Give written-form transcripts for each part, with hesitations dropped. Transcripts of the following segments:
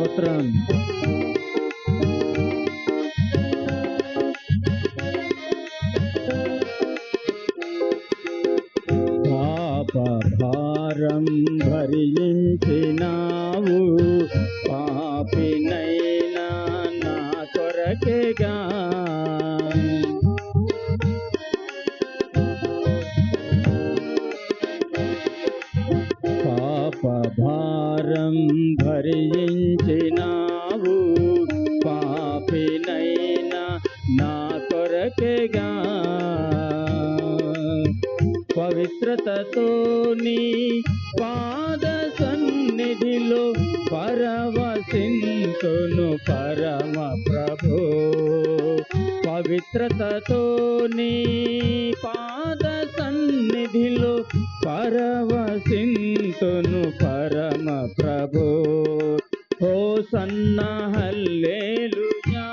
స్తోత్రం. పాప భారం భరించినావు, పాపినైనా నా కొరకేగా. పాప భారం భరించినావు, పాపినైనా నా కొరకేగా. పవిత్రతతో నీ పాద సన్నిధిలో పరవశింతును పరమ ప్రభో. పవిత్రతతో నీ పాద సన్నిధిలో పరవశింతును పరమ ప్రభో. Hosanna hallelujah,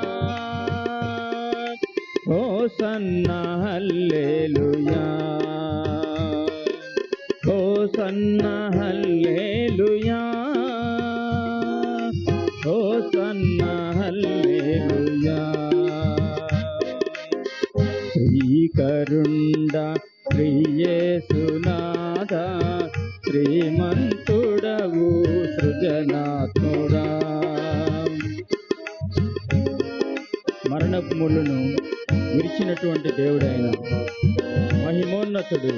hosanna hallelujah, hosanna hallelujah, hosanna hallelujah. శ్రీకరుండ శ్రీయేసునాథ, శ్రీమంతుడవు సృజనాత్ముడా. మరణపు ముళ్ళును విరిచినటువంటి దేవుడైన మహిమోన్నతుడు.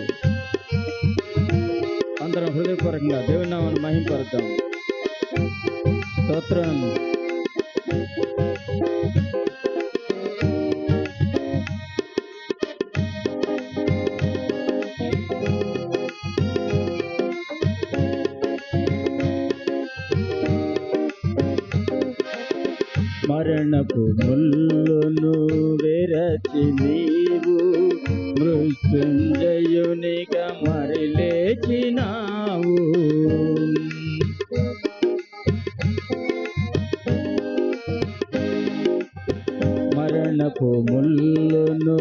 అందరం హృదయపూర్వకంగా దేవుని నామాన్ని మహింపరుద్దాం. స్తోత్రం. మరణపు ముళ్ళును విరచి నీవు మృత్యుంజయునిగా మరి లేచినావు. మరణపు ముళ్ళును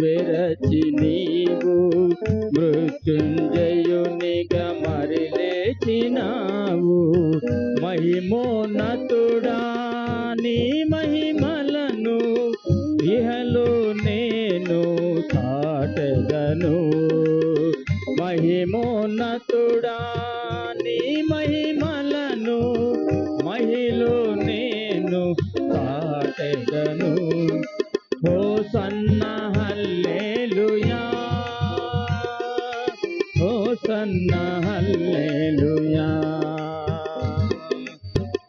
విరచి నీవు మృత్యుంజయునిగా మరి లేచినావు. మహిమోన్నతుడా నీ మహిమలను ఇహలో నేను చాటెదను. మహిమోన్నతుడా నీ మహిమలను మహిలో నేను చాటెదను. Hosanna hallelujah, hosanna hallelujah,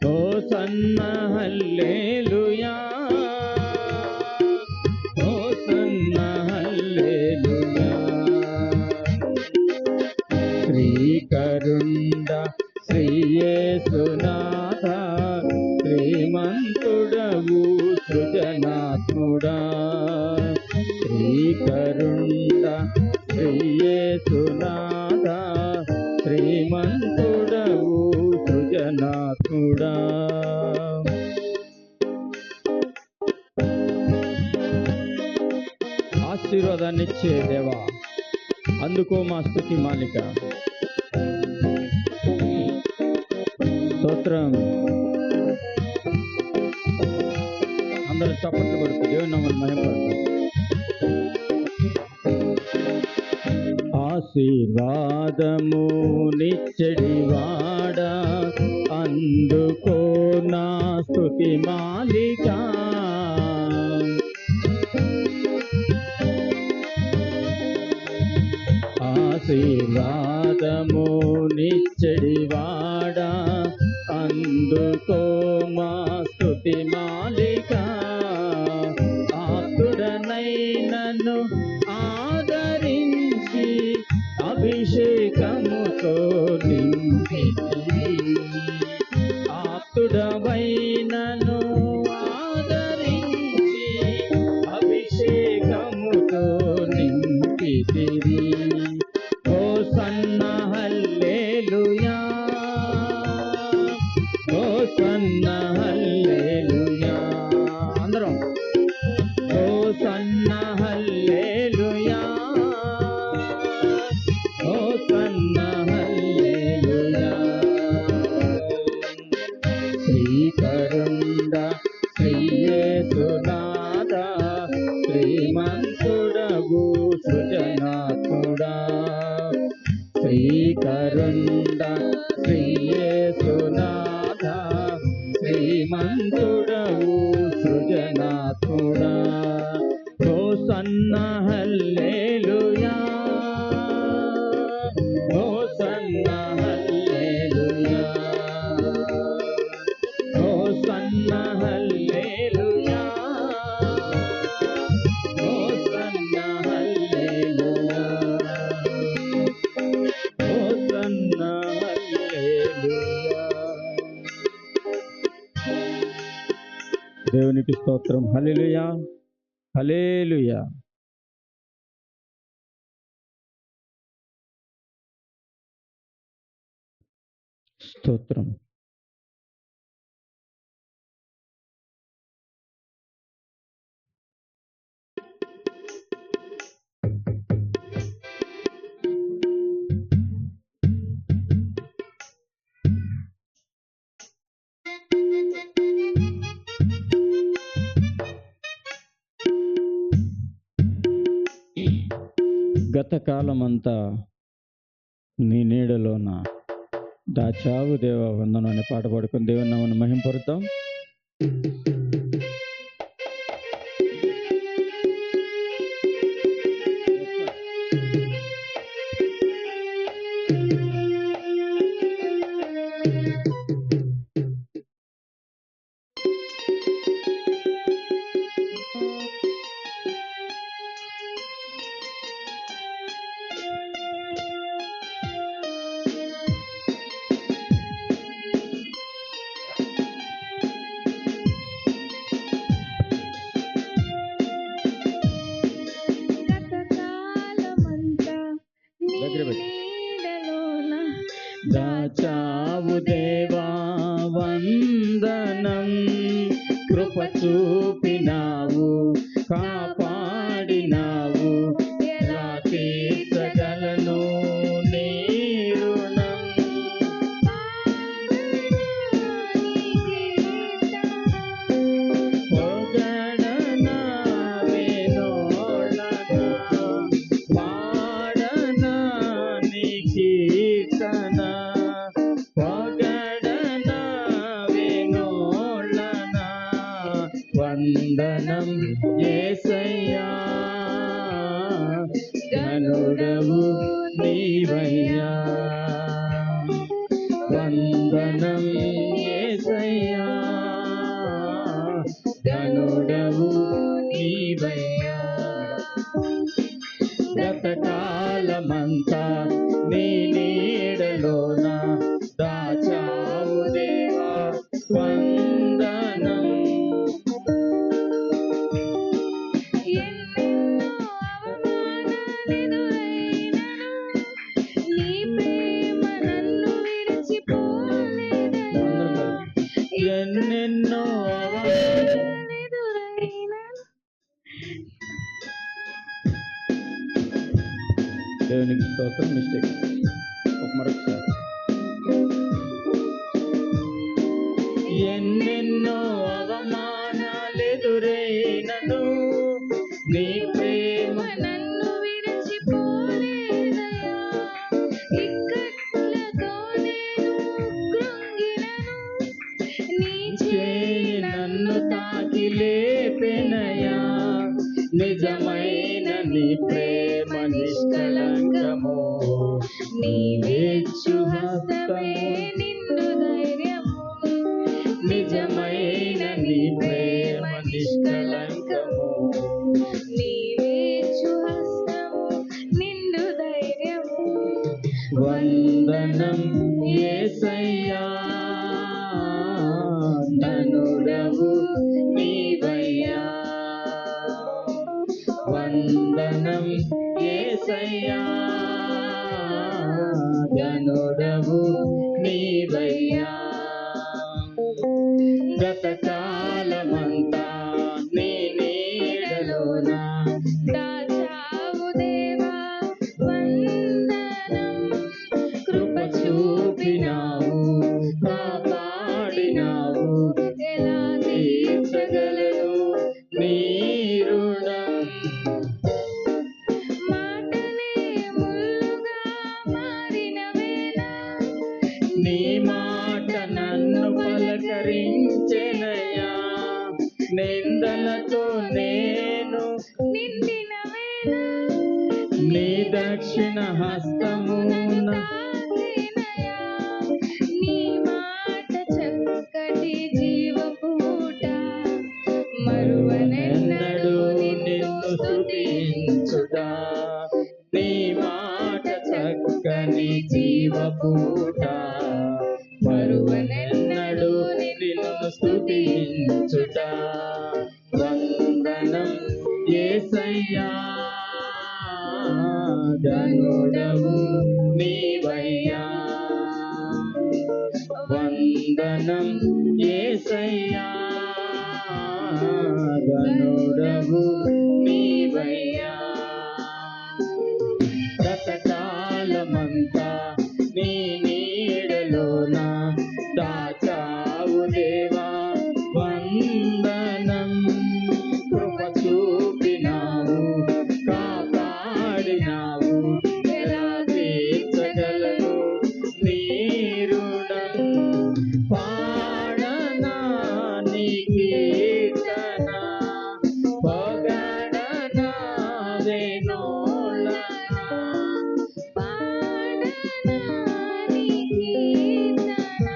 hosanna hallelujah, hosanna hallelujah. శ్రీకరుండ శ్రీయేసునాథ, శ్రీమంతుడవు సృజనాత్ముడా. శ్రీకరుండ శ్రీయేసునాథ, శ్రీమంతుడవు సృజనాత్ముడా. ఆశీర్వాదాన్నిచ్చే దేవా, అందుకో మా స్తుతి మాలిక. స్తోత్రం. అందరూ చప్పట్లు కొడుతూ దేవుని నామాన్ని మహిమపడతాం. ఆశీర్వాదము నిచ్చడివాడా, అందుకో నా స్తుతి మాలిక. ఆశీర్వాదము నిచ్చడివాడా, అందుకో మా స్తుతి మాలిక. ఆప్తుడనైనను ఆదరించి అభిషేకముతో నింపితివి. ఆప్తుడవైనను ఆదరించి అభిషేకముతో నింపితివి. హోసన్నా హల్లెలూయా, హోసన్నా కరుండ శ్రీయేసునాథ శ్రీమంతుడగు సృజనాత్ముడా శ్రీకరుండ శ్రీయేసునాథ శ్రీమంతుడగు సృజనాత్ముడా hosanna hallelujah hosanna hallelujah hosanna hallelujah hosanna hallelujah hosanna hallelujah. దేవునికి స్తోత్రం. హల్లెలూయా హల్లెలూయా. స్తోత్రం. గత కాలమంతా నీ నీడలోన దాచావు దేవా వందనం అనే పాట పాడుకుని దేవుని నామమును మహింపరుద్దాం. దాచావు దేవా వందనం కృప చూపినావు కాపాడినావు ఎలా తీర్చగలను నీ రుణం పొగడనా వినోదనా పాడనా నీ కీర్తన పొగడనా వినోదనా వందనం యేసయ్యా ఘనుడవు నీవయ్యా వందనం యేసయ్యా ఘనుడవు నీవయ్యా గతకాలమంతా నీ నీడలోన దాచావు దేవా వందనం ఎన్నెన్నో దేవునికి స్తోత్రం. మిస్టేక్ మరొకసారి ఎన్నెన్నో అవమానాలెదురైనను నీ ప్రేమ నన్ను విడిచిపోలేదయ్యా ఇక్కట్లతో నేను కృంగినను నీ చేయి నన్ను తాకి లేపెనయా నిజమైన నీ ప్రేమ నిష్కళంకము నీవేచ్చు హస్తమే నిండు ధైర్యము నిజమైన నీ ప్రేమ నిష్కళంకము నీవేచ్చు హస్తము నిండు ధైర్యము వందనం యేసయ్యా ధనుడవు నీవయ్యా వందనం యేసయ్యా ధనుడవు నీవయ్యా గతకాలమంతా నీ నీడలోన దాచావు దేవా వందనం కృప చూపినావు కాపాడినావు మాట నన్ను పలకరించెనయ్యా, నిందలతో నేను నిండిన వేళ నీ దక్షిణ హస్తము తాకేనయ్యా. నీ మాట చక్కటి జీవపు ఊట, మరువనెన్నడూ నిన్ను స్తుతించుట. నీ మాట చక్కని జీవపూట, మరువనెన్నడూ నిన్ను స్తుతించుట. వందనం యేసయ్యా, ఘనుడవు నీవయ్యా. వందనం యేసయ్యా, ఘనుడవు నీవయ్యా. గతకాలమంతా నీ నీడలోన దాచావు దేవా, వందనం. కృప చూపినావు, కాపాడినావు, ఎలా తీర్చగలను నీ రుణం. పాడనా నీ కీర్తన, పొగడనా వేణోళ్ళనా. పాడనా నీ కీర్తన,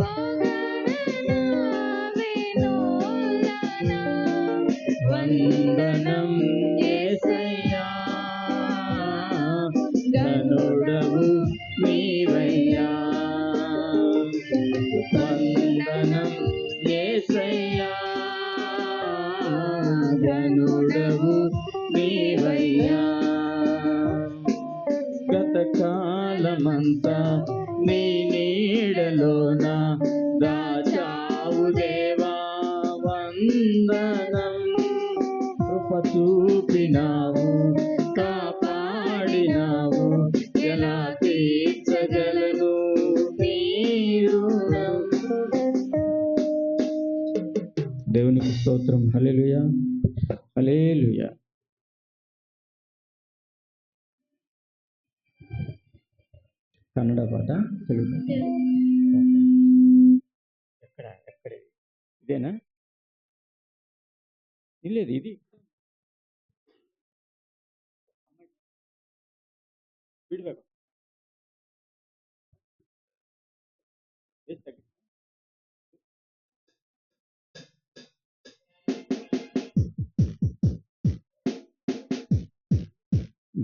పొగడనా వేణోళ్ళనా. వందనం యేసయ్యా, ఘనుడవు నీవయ్యా. వందనం యేసయ్యా, ఘనుడవు నీవయ్యా. గతకాలమంతా నీ నీడలోన దాచావు దేవా, వందనం. కృప చూపినావు, కాపాడినావు, ఎలా తీర్చగలను నీ రుణం. దేవునికి స్తోత్రం. హల్లెలూయా, హల్లెలూయా. కన్నడ పాట, తెలుగు ఎక్కడ ఇదేనా? లేదు, ఇది ఫీడ్బ్యాక్.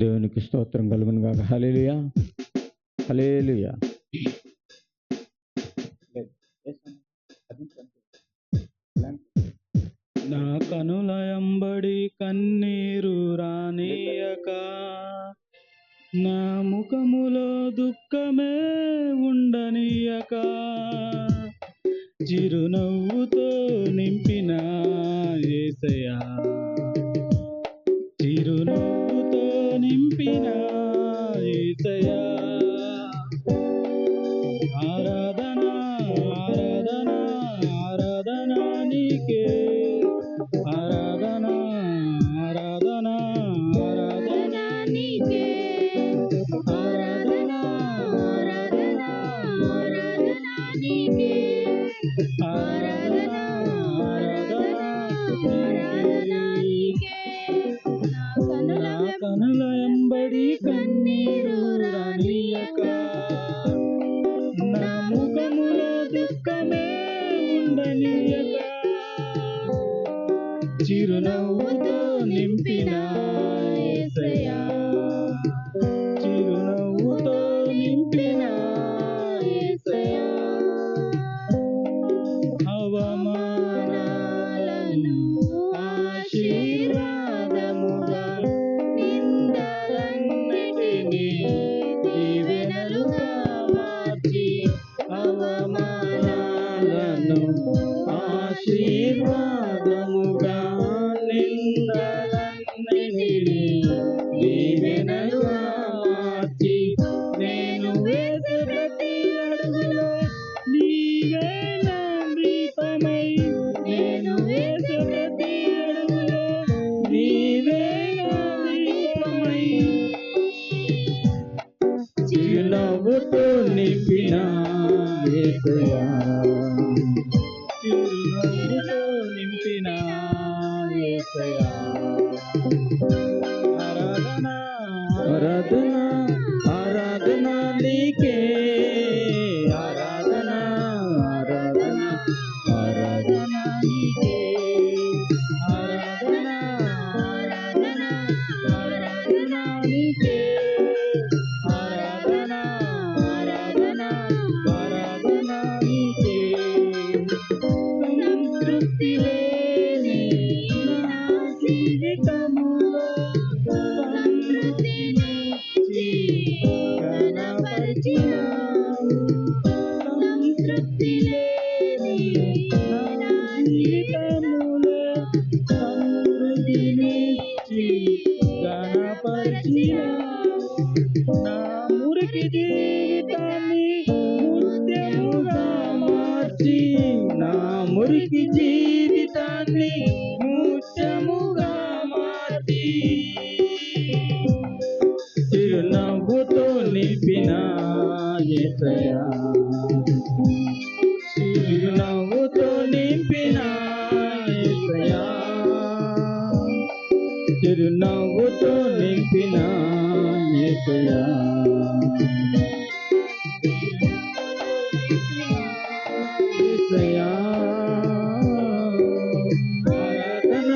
దేవునికి స్తోత్రం కలుగును గాక. హల్లెలూయా, హల్లెలూయా. నా కనుల ఎంబడి కన్నీరు రానియక, నా ముఖములో దుఃఖమే ఉండనీయక, చిరునవ్వుతో నింపిన యేసయ్యా, చిరునవ్వుతో నింపిన యేసయ్యా. ఆరాధన ఆరాధన ఆరాధన నీకే, ఆరాధన ఆరాధన ఆరాధన నీకే. ఆరాధన ఆరాధన ఆరాధన నీకే. ఆరాధన ఆరాధన ఆరాధన నీకే. నా కనుల ఎంబడి కన్నీరు రానియక, నా ముఖములో దుఃఖమే ఉండనీయక, చిరునవ్వుతో నింపిన యేసయ్యా, చిరునవ్వుతో నింపిన యేసయ్యా. అవమానాలను ఆశీర్వాదముగా, నిందలన్నిటినీ దీవెనలుగా మార్చి, అవమానాలను ఆశీర్వాదముగా, నిందలన్నిటినీ దీవెనలుగా మార్చి, నేను వేసే ప్రతి అడుగులో నీవే నా దీపమై, నేను వేసే ప్రతి అడుగులో నీవే నా దీపమై, చిరునవ్వుతో నింపిన యేసయ్యా చిరునవ్వుతో నింపిన యేసయ్యా ఆరాధన ఆరాధన ఆరాధన నీకే ఆరాధన ఆరాధన ఆరాధన నీకే ఆరాధన ఆరాధన ఆరాధన నీకే ఆరాధన ఆరాధన ఆరాధన నీకే సంతృప్తి లేని నా జీవితములో సమృద్ధినిచ్చి ఘనపరిచినావు. సంతృప్తి లేని నా జీవితములో సమృద్ధినిచ్చి ఘనపరిచినావు. నా మురికి జీవితాన్ని ముత్యముగా మార్చి నా మురికి జీవితాన్ని ముత్యముగా మార్చి చిరునవ్వుతో నింపిన యేసయ్యా చిరునవ్వుతో నింపిన యేసయ్యా చిరునవ్వుతో నింపిన యేసయ్యా యేసయ్యా ఆరాధన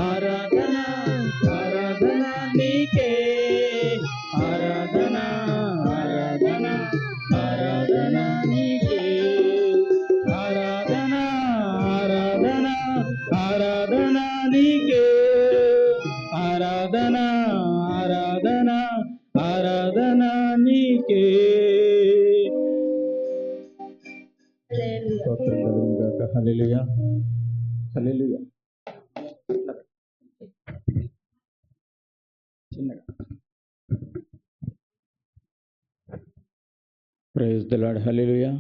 ఆరాధన ఆరాధన నీకే ఆరాధన ఆరాధన ఆరాధన నీకే ఆరాధన ఆరాధన ఆరాధన నీకే ఆరాధన ఆరాధన ఆరాధన నీకే స్తోత్రం కలుగును గాక. Hallelujah hallelujah. చిన్నగా praise the lord. Hallelujah.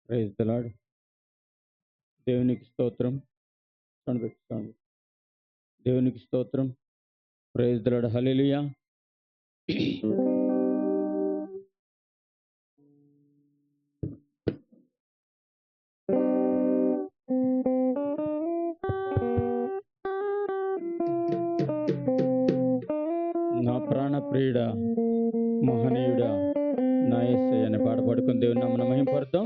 Praise the lord. దేవునికి స్తోత్రం. దేవునికి స్తోత్రం. Praise the lord. హల్లెలూయా. నా ప్రాణ ప్రియుడా మహనీయుడా నా యేసయ్య అనే పాట పాడుకుని దేవుని నామమున మహిమపరుద్దాం.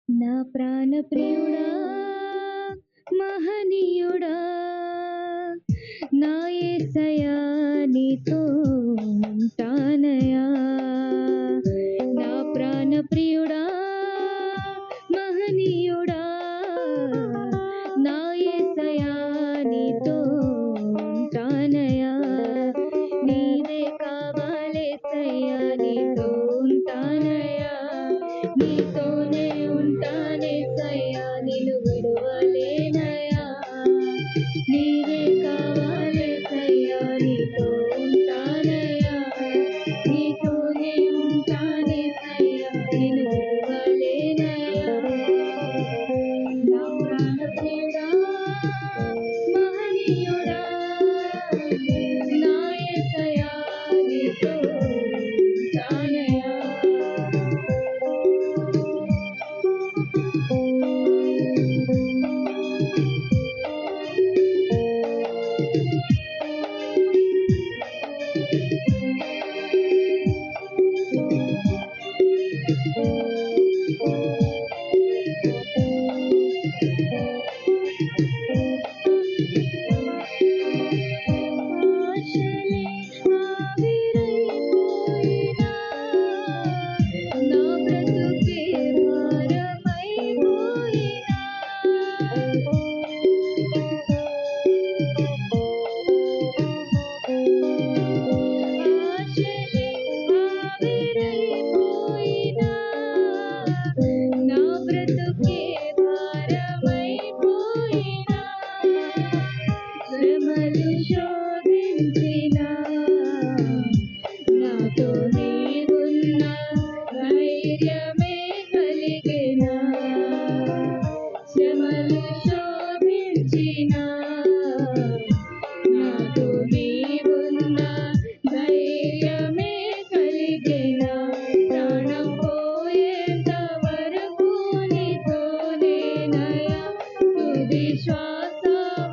నా ప్రాణ ప్రియుడా మహనీయుడా నా యేసయ్యా నీతో ఉంటానయ్యా. నా ప్రాణ ప్రియుడా మహనీయుడా నా యేసయ్యా నీతో ఉంటానయ్యా. నీవే కావాలేసయ్యా నీతో ఉంటానయ్యా. నీతోనే ఉంటానేసయ్యా నిన్ను విడువలేనయ్యా. నీవే కావాలేసయ్యా నీతో ఉంటానయ్యా. శోభించిన నాతో నీవున్న ధైర్యమే కలిగిన శ్రమలు శోభించిన నాతో నీవున్న ధైర్యమే కలిగిన ప్రాణం పోయేంత వరకు నీతోనేనయ్యా తుది శ్వాస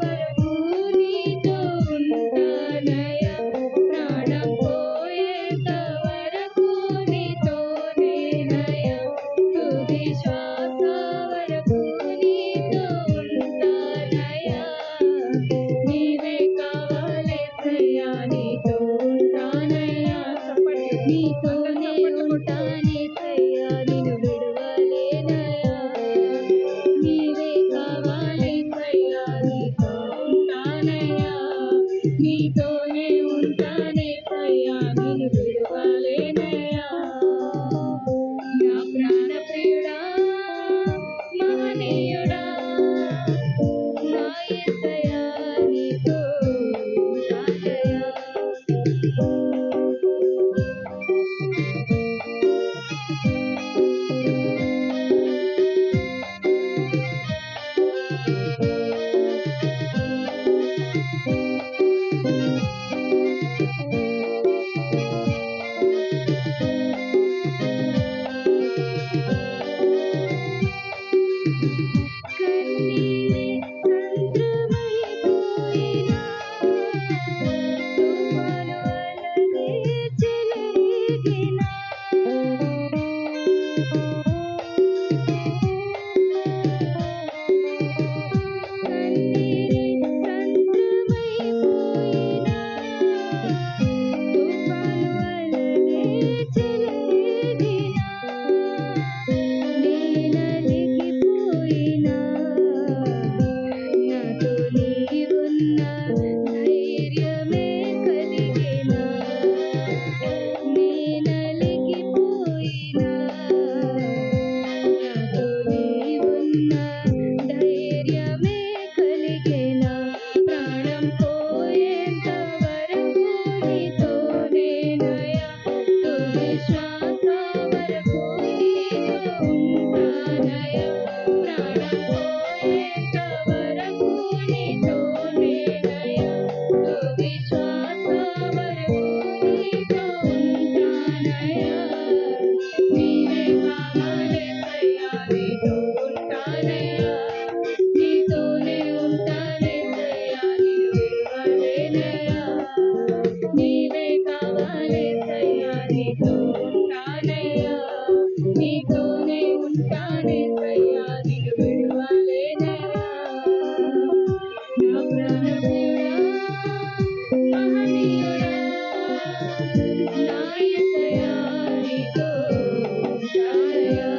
వరకు నీతో ఉంటానయ్యా ప్రాణం పోయేంత వరకు నీతోనేనయ్యా తుది శ్వాస వరకు నీతో ఉంటానయ్యా నీవే కావాలేసయ్యా నీతో ఉంటానయ్యా నీతోనే ఉంటానేసయ్యా నిన్ను విడువలేనయ్యా నీవే కావాలేసయ్యా నీతో ఉంటానయ్యా నీతోనే ఉంటానేసయ్యా నిన్ను విడువలేనయ్యా నా ప్రాణ ప్రియుడా మహనీయుడా నా యేసయ్యా నీతో ఉంటానయ్యా కన్నీరే సంద్రమైపోయినా తుఫాను అలలే చెలరేగినా కన్నీరే సంద్రమైపోయినా తుఫాను అలలే చెలరేగినా నేనలిగిపోయినా నాతో నీవున్న ధైర్యమే కలిగినా నేనలిగిపోయినా నాతో నీవున్న ధైర్యమే కలిగినా ప్రాణం పోయేంత వరకు నీతోనేనయ్యా తుది శ్వాస వరకు నీతో ఉంటానయ్యా ప్రాణం పోయేంత వరకు నీతోనేనయ్యా తుది శ్వాస వరకు నీతో ఉంటానయ్యా నీవే కావాలేసయ్యా నీతో ఉంటానయ్యా నీతోనే ఉంటానేసయ్యా నిన్ను విడువలేనయ్యా నీవే కావాలేసయ్యా నీతో ఉంటానయ్యా నీతోనే ఉంటానేసయ్యా నిన్ను విడువలేనయ్యా నా ప్రాణ ప్రియుడా మహనీయుడా నా యేసయ్యా నీతో ఉంటానయ్యా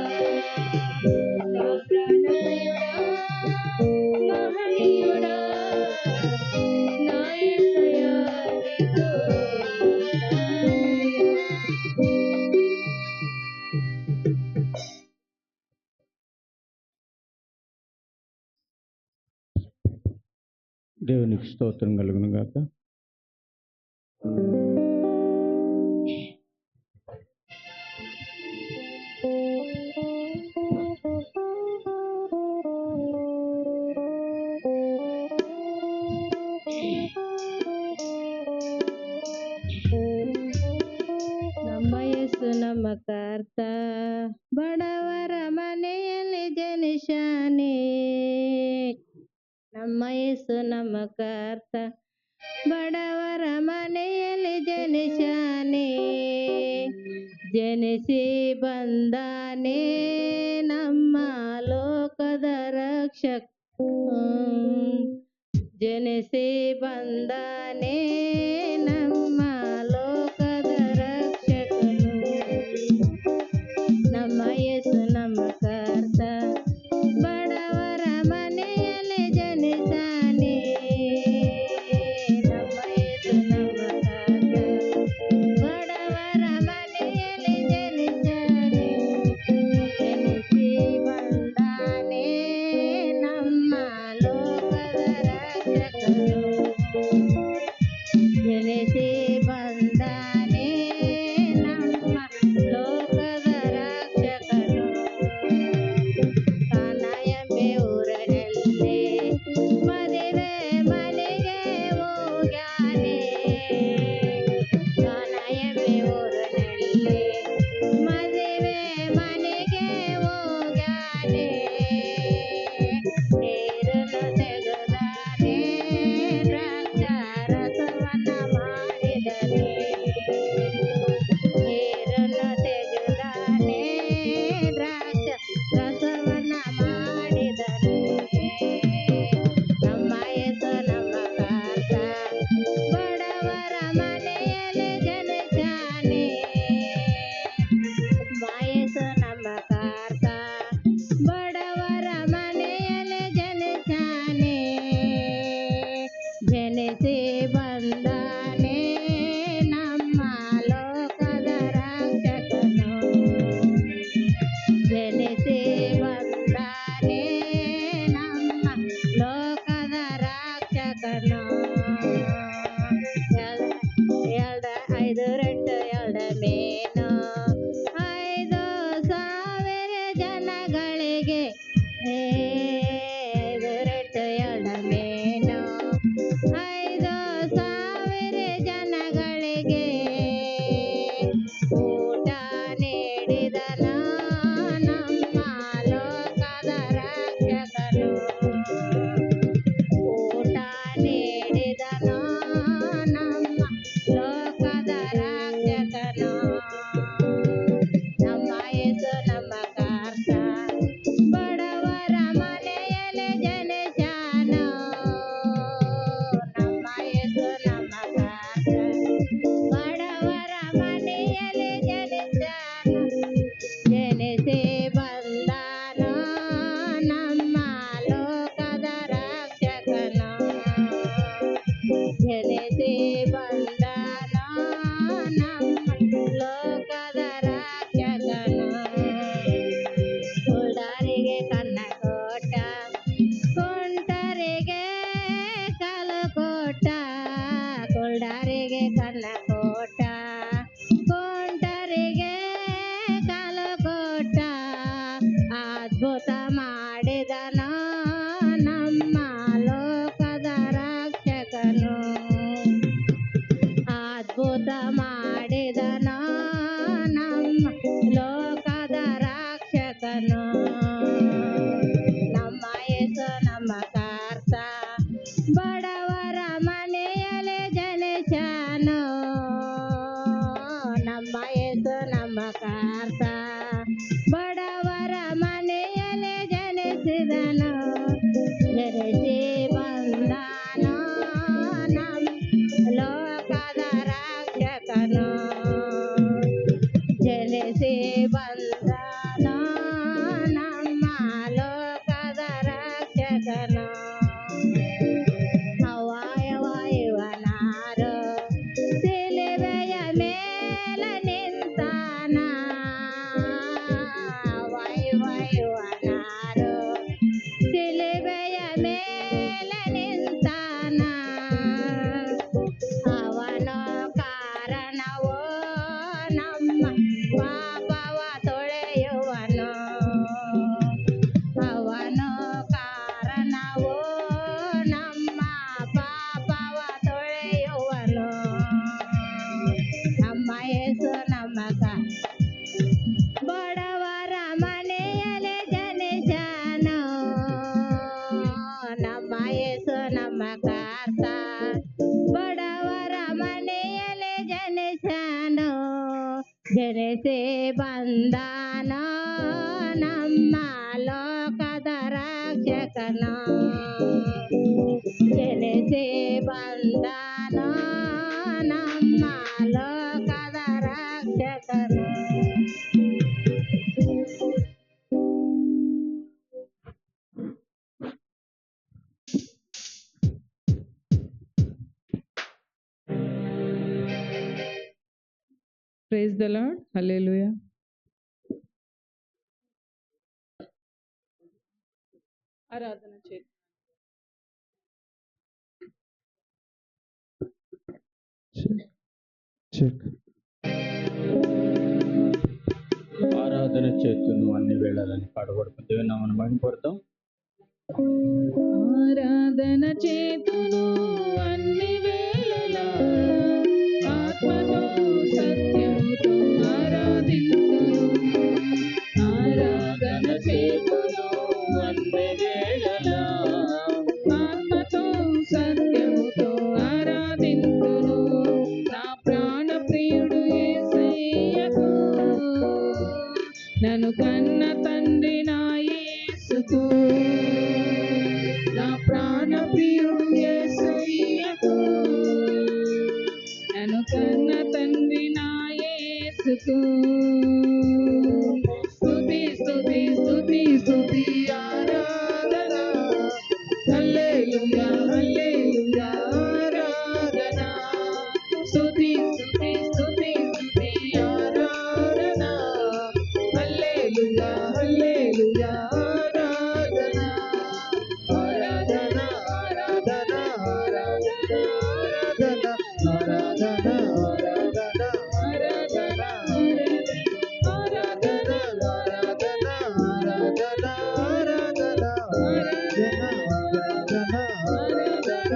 నా ప్రాణ ప్రియుడా మహనీయుడా నా యేసయ్యా నీతో దేవునికి స్తోత్రం కలుగును గాక. ನಮ್ಮ ಯೇಸು ನಮ್ಮ ಕರ್ತ ಬಡವರ ಮನೆಯಲ್ಲಿ ಜನಿಸಾನೆ ನಮ್ಮ ಯೇಸು ನಮ್ಮ ಕರ್ತ ಬಡವರ ಮನೆಯಲ್ಲಿ ಜನಿಸಾನೆ ಜನಿಸಿ ಬಂದಾನೆ ನಮ್ಮ ಲೋಕದ ರಕ್ಷಕ ಜನಿಸಿ ಬಂದಾನೆ ನಮ್ಮ ಲೋಕದ ರಕ್ಷಕನು ನಮ್ಮ ಯೇಸು ನಮ್ಮ ಕರ್ತ ಬಡವರ ಮನೆಯಲ್ಲಿ ಜನಿಸಾನೆ ನಮ್ಮ ಯೇಸು ನಮ್ಮ ಕರ್ತ ಬಡವರ ಮನೆಯಲ್ಲಿ ಜನಿಸಾನೆ ಜನಿಸಿ ಬಂದಾನೆ ನಮ್ಮ ಲೋಕದ ರಕ್ಷಕನು. ಕಾನ ಎಂಬೆ ಊರಿನಲ್ಲಿ ಮದುವೆ ಮನೆಗೆ ಹೋಗ್ಯಾನೆ. ಕಾನ ಎಂಬೆ ಊರಿನಲ್ಲಿ ಮದುವೆ ಮನೆಗೆ ಹೋಗ್ಯಾನೆ. ನೀರನ್ನು ತೆಗೆದಾನೆ, ದ್ರಾಕ್ಷಾರಸವನ್ನ ಮಾಡಿದನೆ. ನೀರನ್ನು ತೆಗೆದಾನೆ, ದ್ರಾಕ್ಷಾರಸವನ್ನ ಮಾಡಿದನೆ. ನಮ್ಮ ಯೇಸು ನಮ್ಮ ಕರ್ತ, ಬಡವರ ಮನೆಯಲ್ಲಿ ಜನಿಸಾನೆ. ನಮ್ಮ ಯೇಸು ನಮ್ಮ ಕರ್ತ, ಬಡವರ ಮನೆಯಲ್ಲಿ ಜನಿಸಾನೆ. ಜನಿಸಿ ಬಂದಾನೆ ನಮ್ಮ ಲೋಕದ ರಕ್ಷಕನು. ಜನಿಸಿ ಬಂದಾನೆ ನಮ್ಮ ಲೋಕದ ರಕ್ಷಕನು. ಐದು ರೊಟ್ಟಿ ಎರಡು ಮೀನು 5,000 ಜನಗಳಿಗೆ. 5 ರೊಟ್ಟಿ ಎರಡು ಮೀನು 5,000 ಜನಗಳಿಗೆ ಊಟ ನೀಡಿದನು ನಮ್ಮ ಲೋಕದ ರಕ್ಷಕನು. ಊಟ ನೀಡಿದನು ನಮ್ಮ ಲೋಕದ ರಕ್ಷಕನು. ನಮ್ಮ ಯೇಸು ನಮ್ಮ ಕರ್ತ, ಬಡವರ ಮನೆಯಲ್ಲಿ ಜನಿಸಾನು. ನಮ್ಮ ಯೇಸು ನಮ್ಮ ಕರ್ತ, ಬಡವರ ಮನೆಯಲ್ಲಿ ಜನಿಸಾನು. ಜನಿಸಿ ಬಂದಾನು ನಮ್ಮ ಲೋಕದ ರಕ್ಷಕನು. ಜನಿಸಿ ಬಂದಾನು ನಮ್ಮ ಲೋಕದ ರಕ್ಷಕನು. ಕುರುಡರಿಗೆ ಕಣ್ಣ ಕೊಟ್ಟ, ಕುಂಟರಿಗೆ ಕಾಲು ಕೊಟ್ಟ. ಕುರುಡರಿಗೆ ಕಣ್ಣ ಕೊಟ್ಟ, ಕುಂಟರಿಗೆ ಕಾಲು ಕೊಟ್ಟ. ಅದ್ಭುತ ಮಾಡಿದನು ನಮ್ಮ ಲೋಕದ ರಕ್ಷಕನು. ಅದ್ಭುತ ಮಾಡಿದನು ನಮ್ಮ ಲೋಕದ ರಕ್ಷಕನು. ನಮ್ಮ ಯೇಸು ನಮ್ಮ ಕರ್ತ, ಬಡವರ ಮನೆಯಲ್ಲಿ ಜನಿಸಾನು. ನಮ್ಮ ಯೇಸು ನಮ್ಮ ಕರ್ತ, ಬಡವರ ಮನೆಯಲ್ಲಿ ಜನಿಸಿದನು. ಜನಿಸಿ ಬಂದಾನು ನಮ್ಮ ಲೋಕದ ರಕ್ಷಕನು. ಜನಿಸಿ ಬಂದಾನು ನಮ್ಮ ಲೋಕದ ರಕ್ಷಕನು. ಇವನಾರು ಶಿಲುಬೆಯ ಮೇಲೆ ನಿಂತಾನ. ಇವನಾರು ಶಿಲುಬೆಯ ಮೇಲೆ ನಿಂತಾನ. ಅವನು ಕಾರಣವೋ ನಮ್ಮ ಪಾಪವ ತೊಳೆಯುವನು. ಅವನು ಕಾರಣವೋ ನಮ್ಮ ಪಾಪವ ತೊಳೆಯುವನು. ನಮ್ಮ ಯೇಸು ನಮ್ಮ ಬಡವರ ಮನೆಯಲ್ಲಿ ಜನಿಸಾನು. ನಮ್ಮ ಯೇಸು ನಮ್ಮ ಕರ್ತ, ಬಡವರ ಮನೆಯಲ್ಲಿ ಜನಿಸಾನು. ಜನಿಸಿ ಬಂದಾನು ನಮ್ಮ ಲೋಕದ ರಕ್ಷಕನು. ಜನಿಸಿ ಬಂದಾನು ನಮ್ಮ ಲೋಕದ ರಕ್ಷಕನು. Praise the Lord. Hallelujah. ఆరాధన చేద్దాం. చెక్. ఆరాధన చేతును అన్ని వేళలని పాడబడుతుంది. దేవుని నామమున మహిమపడతాం. ఆరాధన చేతును అన్ని వేళలా ఆత్మతో సత్యముతో ఆరాధింతును. ఆరాధన చేతును అన్ని వేళలా ఆత్మతో సత్యముతో ఆరాధింతును. నా ప్రాణ ప్రియుడు యేసయ్యకు, నన్ను కన్న తండ్రి నా యేసుకు. నా ప్రాణ ప్రియుడు యేసయ్యకు, నన్ను కన్న తండ్రి నా యేసుకు. స్తుతి స్తుతి స్తుతి స్తుతి ఆరాధన, హల్లెలూయా హల్లెలూయా ఆరాధన. స్తుతి స్తుతి స్తుతి స్తుతి ఆరాధన, హల్లెలూయా హల్లెలూయా ఆరాధన. ఆరాధన ఆరాధన ఆరాధన ఆరాధన ఆరాధన ఆరాధన ఆరాధన ఆరాధన ఆరాధన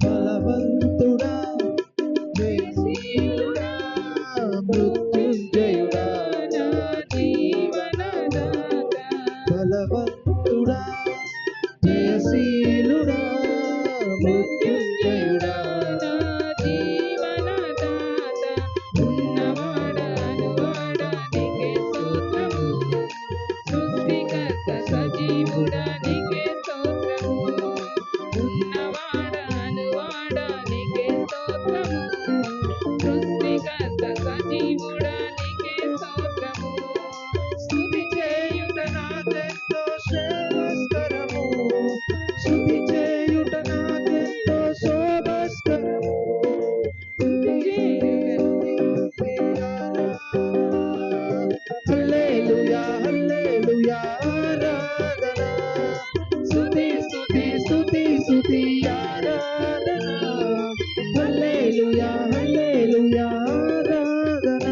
బలవంతుడా, జయశీలుడా, మృత్యుంజయుడా, నా జీవనదాత. బలవంతుడా, జయశీలుడా, మృత్యుంజయుడా, నా జీవనదాత. ఉన్నవాడ అనువాడ నీకే స్తోత్రము. సృష్టికర్త సజీవుడా నీకే స్తోత్రము. ఉన్నవాడ అనువాడ నీకే స్తోత్రము. సృష్టికర్త సజీవుడా నీకే స్తోత్రము. స్తుతి చేయుట నాకెంతో శ్రేయస్కరము, స్తుతి చేయుట నాకెంతో శోభస్కరము. హల్లెలూయా హల్లెలూయా ఆరాధన, స్తుతి స్తుతి స్తుతి స్తుతి ఆరాధన, హల్లెలూయా హల్లెలూయా ఆరాధన.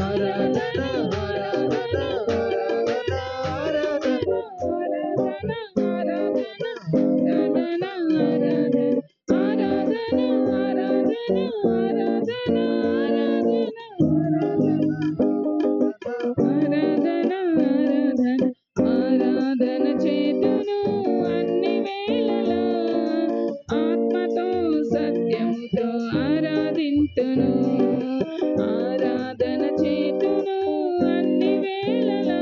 ఆరాధన ఆరాధన ఆరాధన ఆరాధన చేతును అన్ని వేళలా ఆత్మతో సత్యముతో ఆరాధింతును. ఆరాధన చేతును అన్ని వేళలా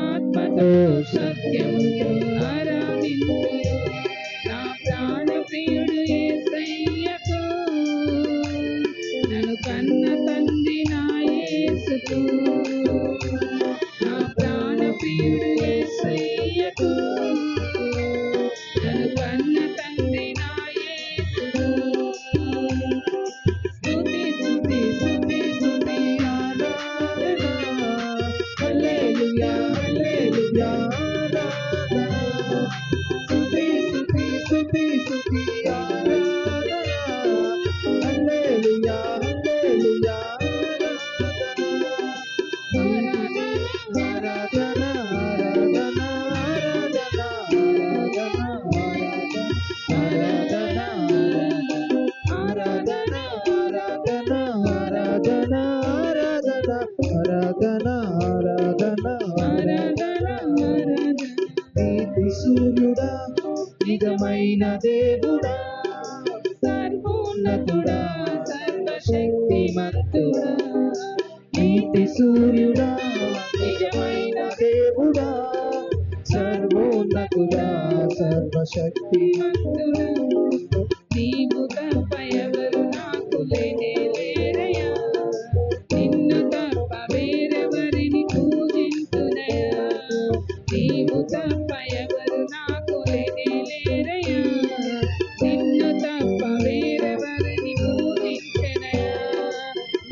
ఆత్మతో సత్యముతో ఆరాధింతును. నా ప్రాణ ప్రియుడు యేసయ్యకు, నన్ను కన్న తండ్రి నా యేసుకు. నా ప్రాణ ప్రియుడు యేసయ్యకు, నన్ను కన్న తండ్రి నా యేసుకు. స్తుతి స్తుతి స్తుతి స్తుతి ఆరాధన, హల్లెలూయా హల్లెలూయా ఆరాధన, స్తుతి స్తుతి స్తుతి స్తుతి ఆరాధన, హల్లెలూయా హల్లెలూయా ఆరాధన. ఆరాధన ఆరాధన ఆరాధన ఆరాధన ఆరాధన ఆరాధన ఆరాధన ఆరాధన ఆరాధన. నీతి సూర్యుడా, నిజమైన దేవుడా, సర్వోన్నతుడా సర్వశక్తిమంతుడా. నీతి సూర్యుడా, నిజమైన దేవుడా, సర్వోన్నతుడా, సర్వశక్తి. నీవు తప్ప ఎవరు నాకు లేనే లేరయ్యా. నిన్ను తప్ప వేరెవరిని పూజింతునయ్యా. నీవు తప్ప ఎవరు నాకు లేనే లేరయ్యా. నిన్ను తప్ప వేరెవరిని పూజించెనయ్యా.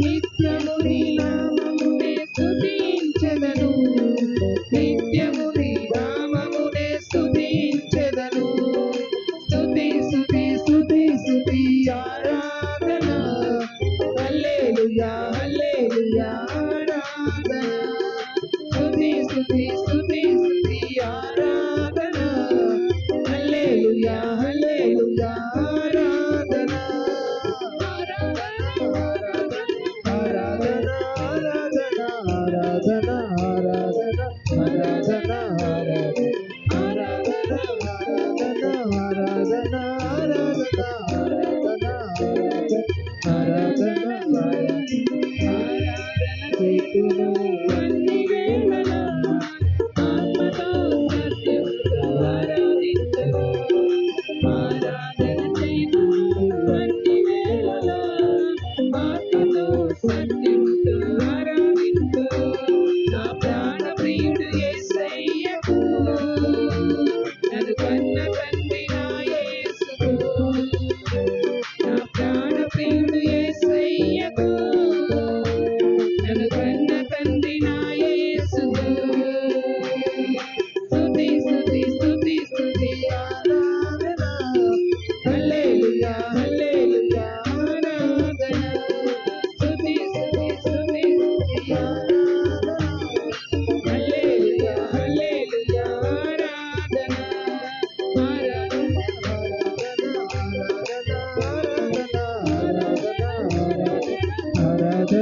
నిత్యము నీ నామమునే స్తుతించెదను. నిత్యము నీ నామమునే స్తుతించెదను. స్తుతి స్తుతి స్తుతి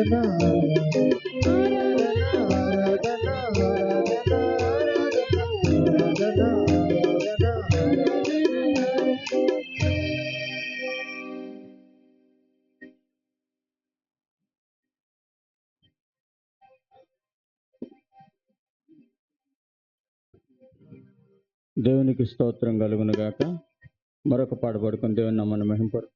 ఆరాధన దేవునికి స్తోత్రం కలుగును గాక. మరొక పాట పాడుకొని దేవుని నామమున మహింపరు.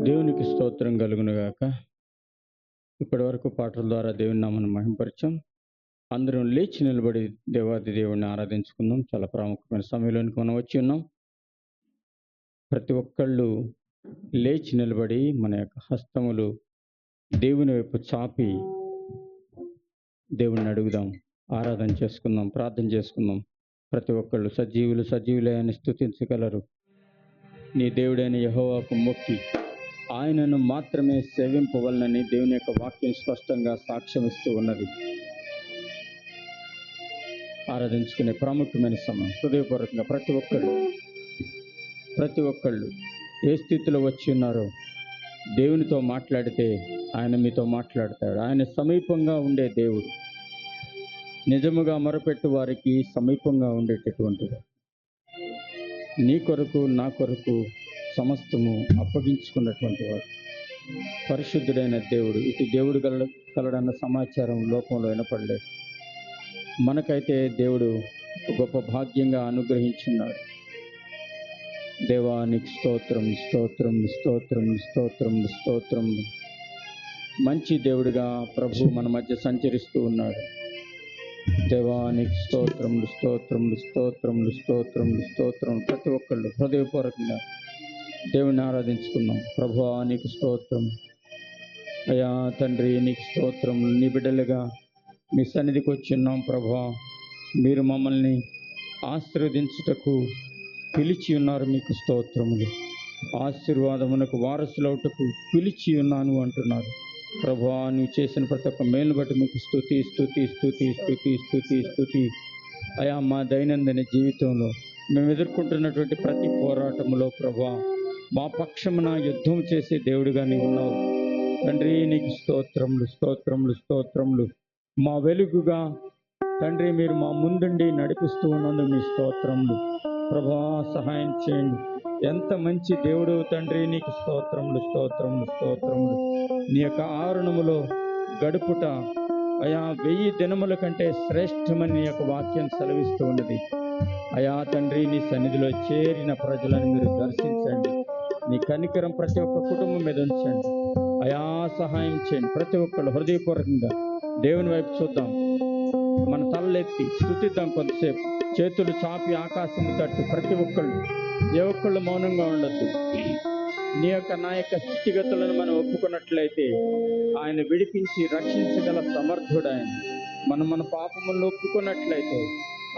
దేవునికి స్తోత్రం కలుగునుగాక. ఇప్పటి వరకు పాటల ద్వారా దేవుని నామమును మహింపరిచాం. అందరం లేచి నిలబడి దేవాది దేవుడిని ఆరాధించుకుందాం. చాలా ప్రాముఖ్యమైన సమయంలోనికి మనం వచ్చి ఉన్నాం. ప్రతి ఒక్కళ్ళు లేచి నిలబడి మన యొక్క హస్తములు దేవుని వైపు చాపి దేవుణ్ణి అడుగుదాం, ఆరాధన చేసుకుందాం, ప్రార్థన చేసుకుందాం. ప్రతి ఒక్కళ్ళు సజీవులే అని స్తుతించగలరు. నీ దేవుడైన యెహోవాకు మొక్కి ఆయనను మాత్రమే సేవింపవలనని దేవుని యొక్క వాక్యం స్పష్టంగా సాక్ష్యమిస్తూ ఉన్నది. ఆరాధించుకునే ప్రాముఖ్యమైన సమయం. హృదయపూర్వకంగా ప్రతి ఒక్కళ్ళు ఏ స్థితిలో వచ్చి ఉన్నారో దేవునితో మాట్లాడితే ఆయన మీతో మాట్లాడతాడు. ఆయన సమీపంగా ఉండే దేవుడు, నిజముగా మొరపెట్టు వారికి సమీపంగా ఉండేటటువంటి నీ కొరకు నా కొరకు సమస్తము అప్పగించుకున్నటువంటి వాడు పరిశుద్ధుడైన దేవుడు. ఇటు దేవుడు కలడన్న సమాచారం లోకంలో వినపడలేదు. మనకైతే దేవుడు గొప్ప భాగ్యంగా అనుగ్రహించున్నాడు. దేవానికి స్తోత్రం, స్తోత్రం, స్తోత్రం, స్తోత్రం, స్తోత్రం. మంచి దేవుడిగా ప్రభు మన మధ్య సంచరిస్తూ ఉన్నాడు. దేవానికి స్తోత్రములు, స్తోత్రములు, స్తోత్రములు, స్తోత్రములు, స్తోత్రం. ప్రతి ఒక్కళ్ళు హృదయపూర్వకంగా దేవుని ఆరాధించుకున్నాం. ప్రభువా నీకు స్తోత్రం. అయ్యా తండ్రి నీకు స్తోత్రం. నీ బిడ్డలుగా మీ సన్నిధికి వచ్చి ఉన్నాం. ప్రభువా మీరు మమ్మల్ని ఆశీర్వదించుటకు పిలిచి ఉన్నారు. మీకు స్తోత్రములు. ఆశీర్వాదమునకు వారసులవుటకు పిలిచి ఉన్నాను అంటున్నారు. ప్రభువా నువ్వు చేసిన ప్రతి ఒక్క మేలు బట్టి మీకు స్తుతి, స్తుతి, స్తుతి, స్తుతి, స్తుతి, స్తుతి. అయా మా దైనందిన జీవితంలో మేము ఎదుర్కొంటున్నటువంటి ప్రతి పోరాటంలో ప్రభువా మా పక్షమున యుద్ధం చేసే దేవుడిగా నీవు ఉన్నావు తండ్రి. నీకు స్తోత్రములు, స్తోత్రములు, స్తోత్రములు. మా వెలుగుగా తండ్రి మీరు మా ముందుండి నడిపిస్తూ ఉన్నందుకు మీ స్తోత్రములు. ప్రభువా సహాయం చేయండి. ఎంత మంచి దేవుడు తండ్రి. నీకు స్తోత్రములు, స్తోత్రములు, స్తోత్రములు. నీ యొక్క ఆరుణములో గడుపుట అయా 1000 దినముల కంటే శ్రేష్టమని నీ యొక్క వాక్యం సెలవిస్తూ ఉన్నది. అయా తండ్రి నీ సన్నిధిలో చేరిన ప్రజలను మీరు దర్శించండి. నీ కనికరం ప్రతి ఒక్క కుటుంబం మీద ఉంచండి. అయా సహాయం చేయండి. ప్రతి ఒక్కళ్ళు హృదయపూర్వకంగా దేవుని వైపు చూద్దాం. మన తలలెత్తి స్తుతిద్దాం. కొంతసేపు చేతులు చాపి ఆకాశం తట్టు ప్రతి ఒక్కళ్ళు, ఏ ఒక్కళ్ళు మౌనంగా ఉండొద్దు. నీ యొక్క నా యొక్క స్థితిగతులను మనం ఒప్పుకున్నట్లయితే ఆయన విడిపించి రక్షించగల సమర్థుడు ఆయన. మనం మన పాపములను ఒప్పుకున్నట్లయితే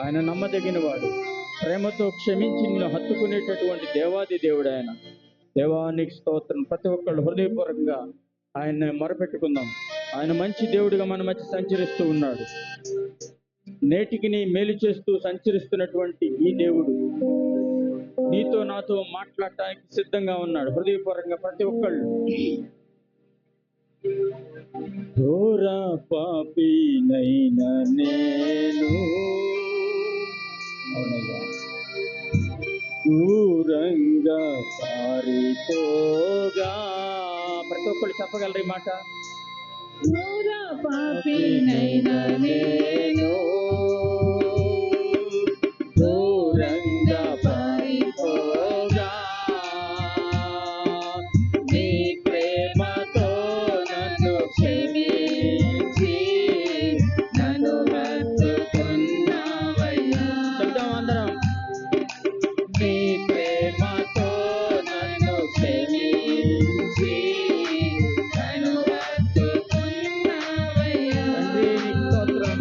ఆయన నమ్మదగిన వాడు, ప్రేమతో క్షమించి నిన్ను హత్తుకునేటటువంటి దేవాది దేవుడు ఆయన. దేవానికి స్తోత్రం. ప్రతి ఒక్కళ్ళు హృదయపూర్వకంగా ఆయన మొరపెట్టుకుందాం. ఆయన మంచి దేవుడిగా మన మధ్య సంచరిస్తూ ఉన్నాడు. నేటికి నీ మేలు చేస్తూ సంచరిస్తున్నటువంటి ఈ దేవుడు నీతో నాతో మాట్లాడటానికి సిద్ధంగా ఉన్నాడు. హృదయపూర్వకంగా ప్రతి ఒక్కళ్ళు ఘోర పాపినైన నేను దూరంగా పారిపోగా. ప్రతి ఒక్కళ్ళు చెప్పగలరు ఈ మాట. ఘోర పాపినైన నేను దూరంగా పారిపోగా నీ ప్రేమతో నన్ను క్షమించి నన్ను హత్తుకున్నావయ్యా. చెప్దాం అందరం. నీ ప్రేమతో నన్ను క్షమించి నన్ను హత్తుకున్నావయ్యా. తండ్రి నీకు స్తోత్రం.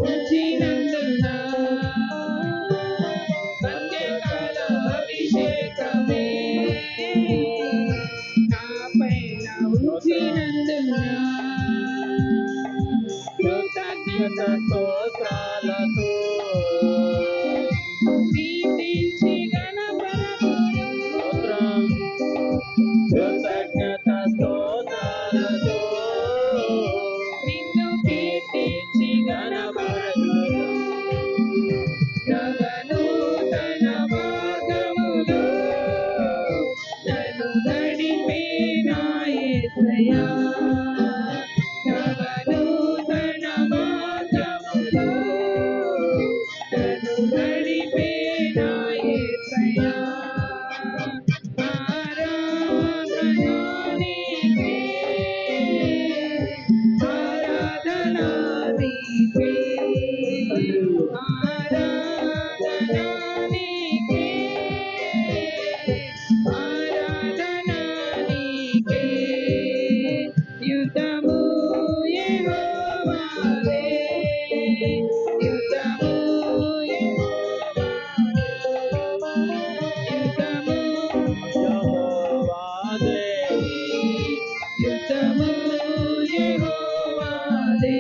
ఉంచినందున అంత్యకాల అభిషేకమే నా పైన ఉంచినందున కృతజ్ఞత స్తోత్రాలతో కీర్తించి గణపరతును స్తోత్రం కృతజ్ఞత స్తోత్రాలతో నిన్ను కీర్తించి గణపరతును నూతన మార్గములో నన్ను నడిపే నా యేసయ్యా నూతన మార్గములో నన్ను నడిపే నా యేసయ్యా ఆరాధన నీకే ఆరాధన నీకే ఆరాధన నీకే ఆరాధన నీకే యుద్ధము యెహోవాదే యుద్ధము యుద్ధము యెహోవాదే యుద్ధము యెహోవాదే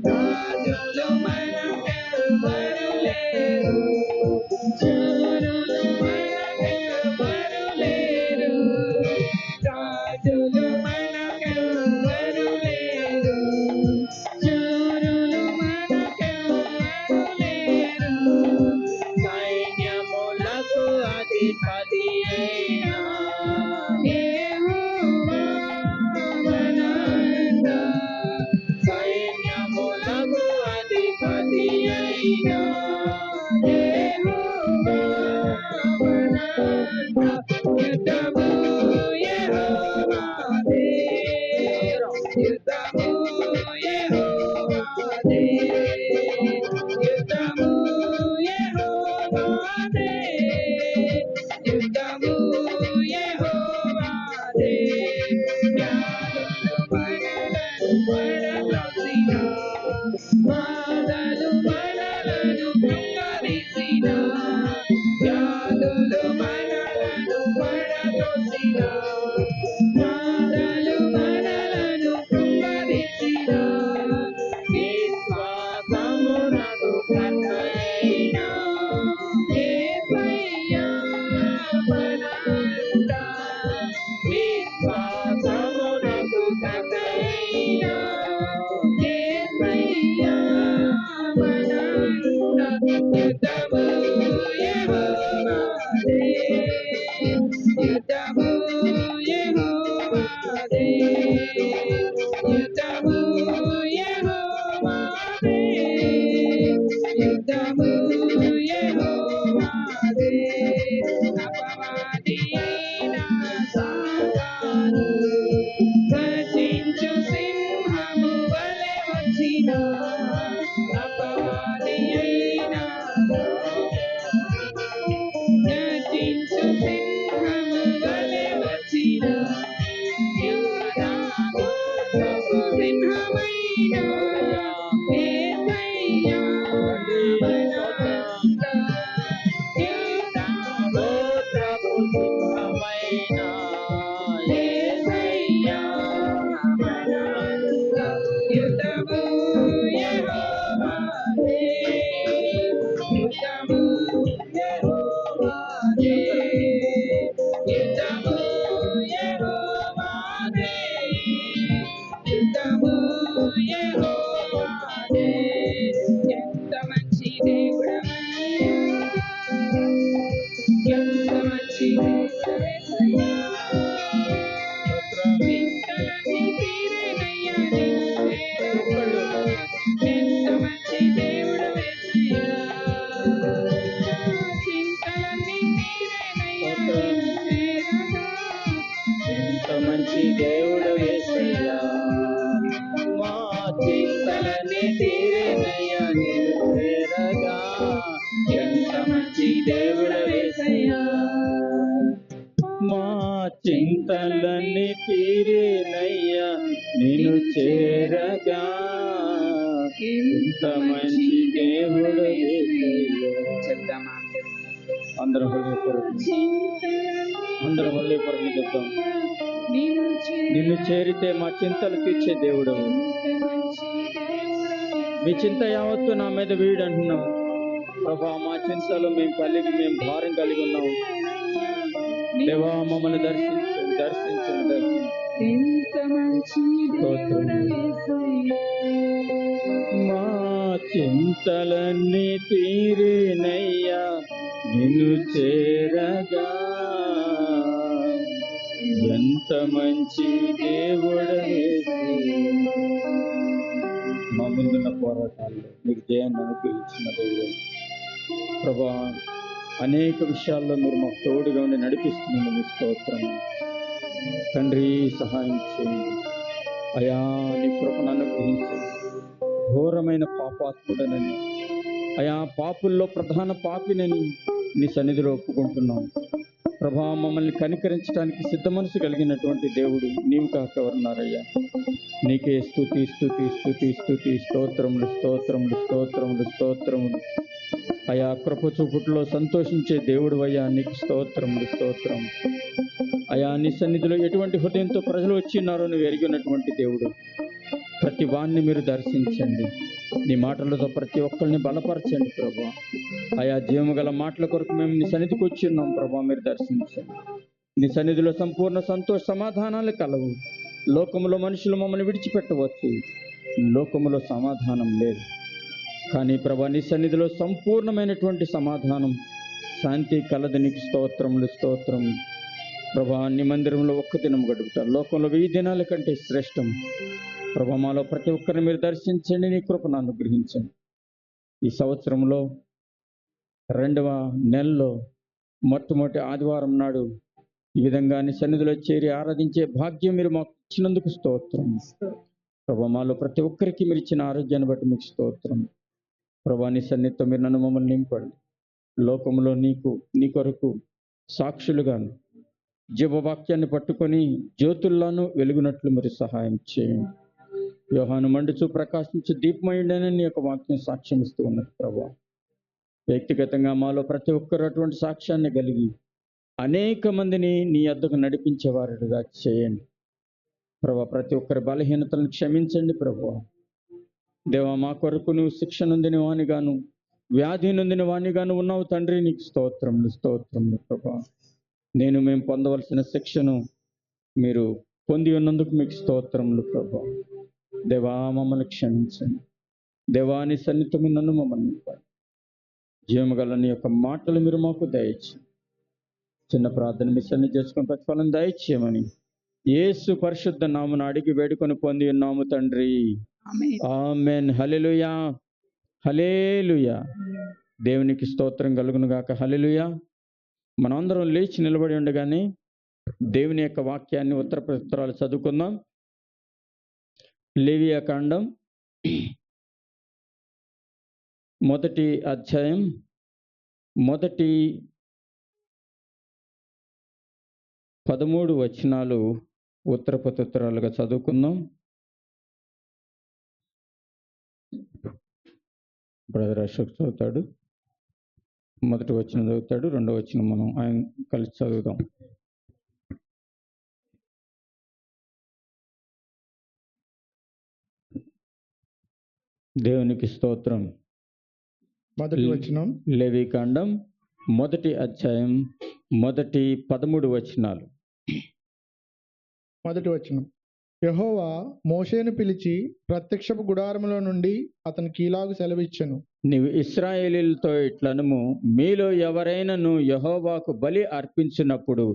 రాజులు మనకెవ్వరు లేరు శూరులు మనకెవ్వరు లేరు రాజులు మనకెవ్వరు లేరు శూరులు మనకెవ్వరు లేరు సైన్యములకు అధిపతి అయినా యెహోవా మనంద సైన్యములకు అధిపతి అయినా యెహోవా మనంద యుద్ధము యెహోవాదే యుద్ధము యెహోవాదే యుద్ధము యెహోవాదే యుద్ధము యెహోవాదే జ్ఞానులు మనలను పడద్రోసిన బాధలు మనలను కృంగదీసిన జ్ఞానులు మనలను పడద్రోసిన బాధలు మనలను కృంగదీసిన విశ్వాసమునకు కర్తయైన యేసయ్యా మనంద విశ్వాసమునకు కర్తయైన యేసయ్యా మనంద యుద్ధము యెహోవాదే యుద్ధము యెహోవాదే యుద్ధము యెహోవాదే యుద్ధము యెహోవాదే అపవాది అయిన సాతాను గర్జించు సింహము వలె వచ్చిన అపవాది అయిన గర్జించు సింహము వలె వచ్చిన యూదా గోత్రపు సింహమైన యేసయ్యా మనంద యూదా గోత్రపు సింహమైన యేసయ్యా మనంద యుద్ధము యెహోవాదే యుద్ధము యెహోవాదే యుద్ధము యెహోవాదే యుద్ధము యెహోవాదే ఎంత మంచి దేవుడవయ్యా ఎంత మంచి దేవుడవయ్యా చింతలన్నీ తీరేనయ్యా నిన్ను చేరగా ఎంత మంచి దేవుడవయ్యా చింతలన్నీ తీరేనయ్యా నిన్ను చేరగా ఎంత మంచి దేవుడు యేసయ్యా మా చింతలన్నీ తీరేనయ్యా నిన్ను చేరగా ఎంత మంచి దేవుడు యేసయ్యా మా చింతలన్నీ తీరేనయ్యా నిన్ను చేరగా ఇంత మంచి దేవుడు చెప్దామా అందరూ హృదయపూర్వకంగా చెప్తాం. నిన్ను చేరితే మా చింతలు తీర్చే దేవుడు, మీ చింత యావత్తు నా మీద వీడు అంటున్నాం ప్రభా. మా చింతలు మేము భారం కలిగి ఉన్నాం దేవా. మమ్మల్ని దర్శించండి. మా చింతలన్నీ తీరేనయ్యా నిన్ను చేరగా. ఎంత మంచి దేవుడవేసి మా ముందున్న పోరాటాల్లో మీరు జయాన్ని అనుగ్రహించిన దేవుడు ప్రభా. అనేక విషయాల్లో మీరు మాకు తోడుగా ఉండి నడిపిస్తున్న మీ స్తోత్రం తండ్రి. సహాయం చేయండి అయా. నీ కృపను అనుగ్రహించండి. ఘోరమైన పాపాత్ముడనని అయా, పాపుల్లో ప్రధాన పాపినని నీ సన్నిధిలో ఒప్పుకుంటున్నాం ప్రభా. మమ్మల్ని కనికరించడానికి సిద్ధ మనసు కలిగినటువంటి దేవుడు నీవు కాక ఎవరున్నారయ్యా. నీకే స్తుతి స్తుతి స్తుతి స్తుతి స్తోత్రములు స్తోత్రములు స్తోత్రములు స్తోత్రములు అయా. కృప చూపుట్లో సంతోషించే దేవుడు అయ్యా, నీకు స్తోత్రములు స్తోత్రం అయా. నీ సన్నిధిలో ఎటువంటి హృదయంతో ప్రజలు వచ్చిన్నారో నువ్వు ఎరిగినటువంటి దేవుడు. ప్రతి వాణ్ణి మీరు దర్శించండి. నీ మాటలతో ప్రతి ఒక్కరిని బలపరచండి ప్రభా. ఆయా జీవము గల మాటల కొరకు మేము నీ సన్నిధికి వచ్చి ఉన్నాం ప్రభా. మీరు దర్శించండి. నీ సన్నిధిలో సంపూర్ణ సంతోష సమాధానాలు కలవు. లోకములో మనుషులు మమ్మల్ని విడిచిపెట్టవచ్చు, లోకములో సమాధానం లేదు. కానీ ప్రభా, నీ సన్నిధిలో సంపూర్ణమైనటువంటి సమాధానం, శాంతి కలదు. నీకు స్తోత్రములు స్తోత్రములు ప్రభా. నీ మందిరంలో ఒక్క దినం గడుపుతారు, లోకంలో 1000 దినాల కంటే శ్రేష్టం ప్రభా. మాలో ప్రతి ఒక్కరిని మీరు దర్శించండి. నీ కృపను అనుగ్రహించండి. ఈ సంవత్సరంలో 2వ నెలలో మొట్టమొదటి ఆదివారం నాడు ఈ విధంగా నీ సన్నిధిలో చేరి ఆరాధించే భాగ్యం మీరు మాకు ఇచ్చినందుకు స్తోత్రం ప్రభా. మాలో ప్రతి ఒక్కరికి మీరు ఇచ్చిన ఆరోగ్యాన్ని బట్టి మీకు స్తోత్రం ప్రభా. నీ సన్నిధితో మీరు నన్ను మమ్మల్ని నింపండి. లోకంలో నీ కొరకు సాక్షులుగాను జీవవాక్యాన్ని పట్టుకొని జ్యోతుల్లోనూ వెలుగునట్లు మీరు సహాయం చేయండి. యోహాను మండుచు ప్రకాశించు దీపమయుడని నీ యొక్క వాక్యం సాక్ష్యం ఇస్తూ ఉన్నది ప్రభా. వ్యక్తిగతంగా మాలో ప్రతి ఒక్కరు అటువంటి సాక్ష్యాన్ని కలిగి అనేక మందిని నీ యొద్దకు నడిపించేవారుగా చేయండి ప్రభా. ప్రతి ఒక్కరి బలహీనతలను క్షమించండి ప్రభా. దేవా, మా కొరకు నువ్వు శిక్ష నొందిన వానిగాను వ్యాధి నొందిన వానిగాను ఉన్నావు తండ్రి. నీకు స్తోత్రములు స్తోత్రములు ప్రభా. మేము పొందవలసిన శిక్షను మీరు పొంది ఉన్నందుకు మీకు స్తోత్రములు ప్రభా. దేవా, మమ్మల్ని క్షమించండి. దేవాని సన్నిధితో నన్ను మమ్మల్ని నింపండి. జీవము గల నీ యొక్క మాటలు మీరు మాకు దయచేయండి. చిన్న ప్రార్థన మీ సన్నిధి చేసుకుని ప్రతిఫలం దయచేయమని యేసు పరిశుద్ధ నామమున అడిగి వేడుకొని పొంది ఉన్నాము తండ్రి. ఆమేన్. హల్లెలూయా హల్లెలూయా. దేవునికి స్తోత్రం కలుగును గాక. హల్లెలూయా. మనందరం లేచి నిలబడి ఉండగానే దేవుని యొక్క వాక్యాన్ని ఉత్తర ప్రత్యుత్తరాలు చదువుకుందాం. లేవియా కాండం 1వ అధ్యాయం 13 వచనాలు ఉత్తర ప్రత్యుత్తరాలుగా చదువుకుందాం. బ్రదర్ అశోక్ చదువుతాడు. 1వ వచనం చదువుతాడు, 2వ వచనం మనం ఆయన కలిసి చదువుదాం. దేవునికి స్తోత్రం. మొదటి వచనం లేవికాండం 1వ అధ్యాయం 13 వచనాలు. మొదటి వచనం. యెహోవా మోషేను పిలిచి ప్రత్యక్షపు గుడారములో నుండి అతనికి ఇలాగు సెలవిచ్చెను. నీవు ఇశ్రాయేలీయులతో ఇట్లనుము, మీలో ఎవరైనాను యెహోవాకు బలి అర్పించినప్పుడు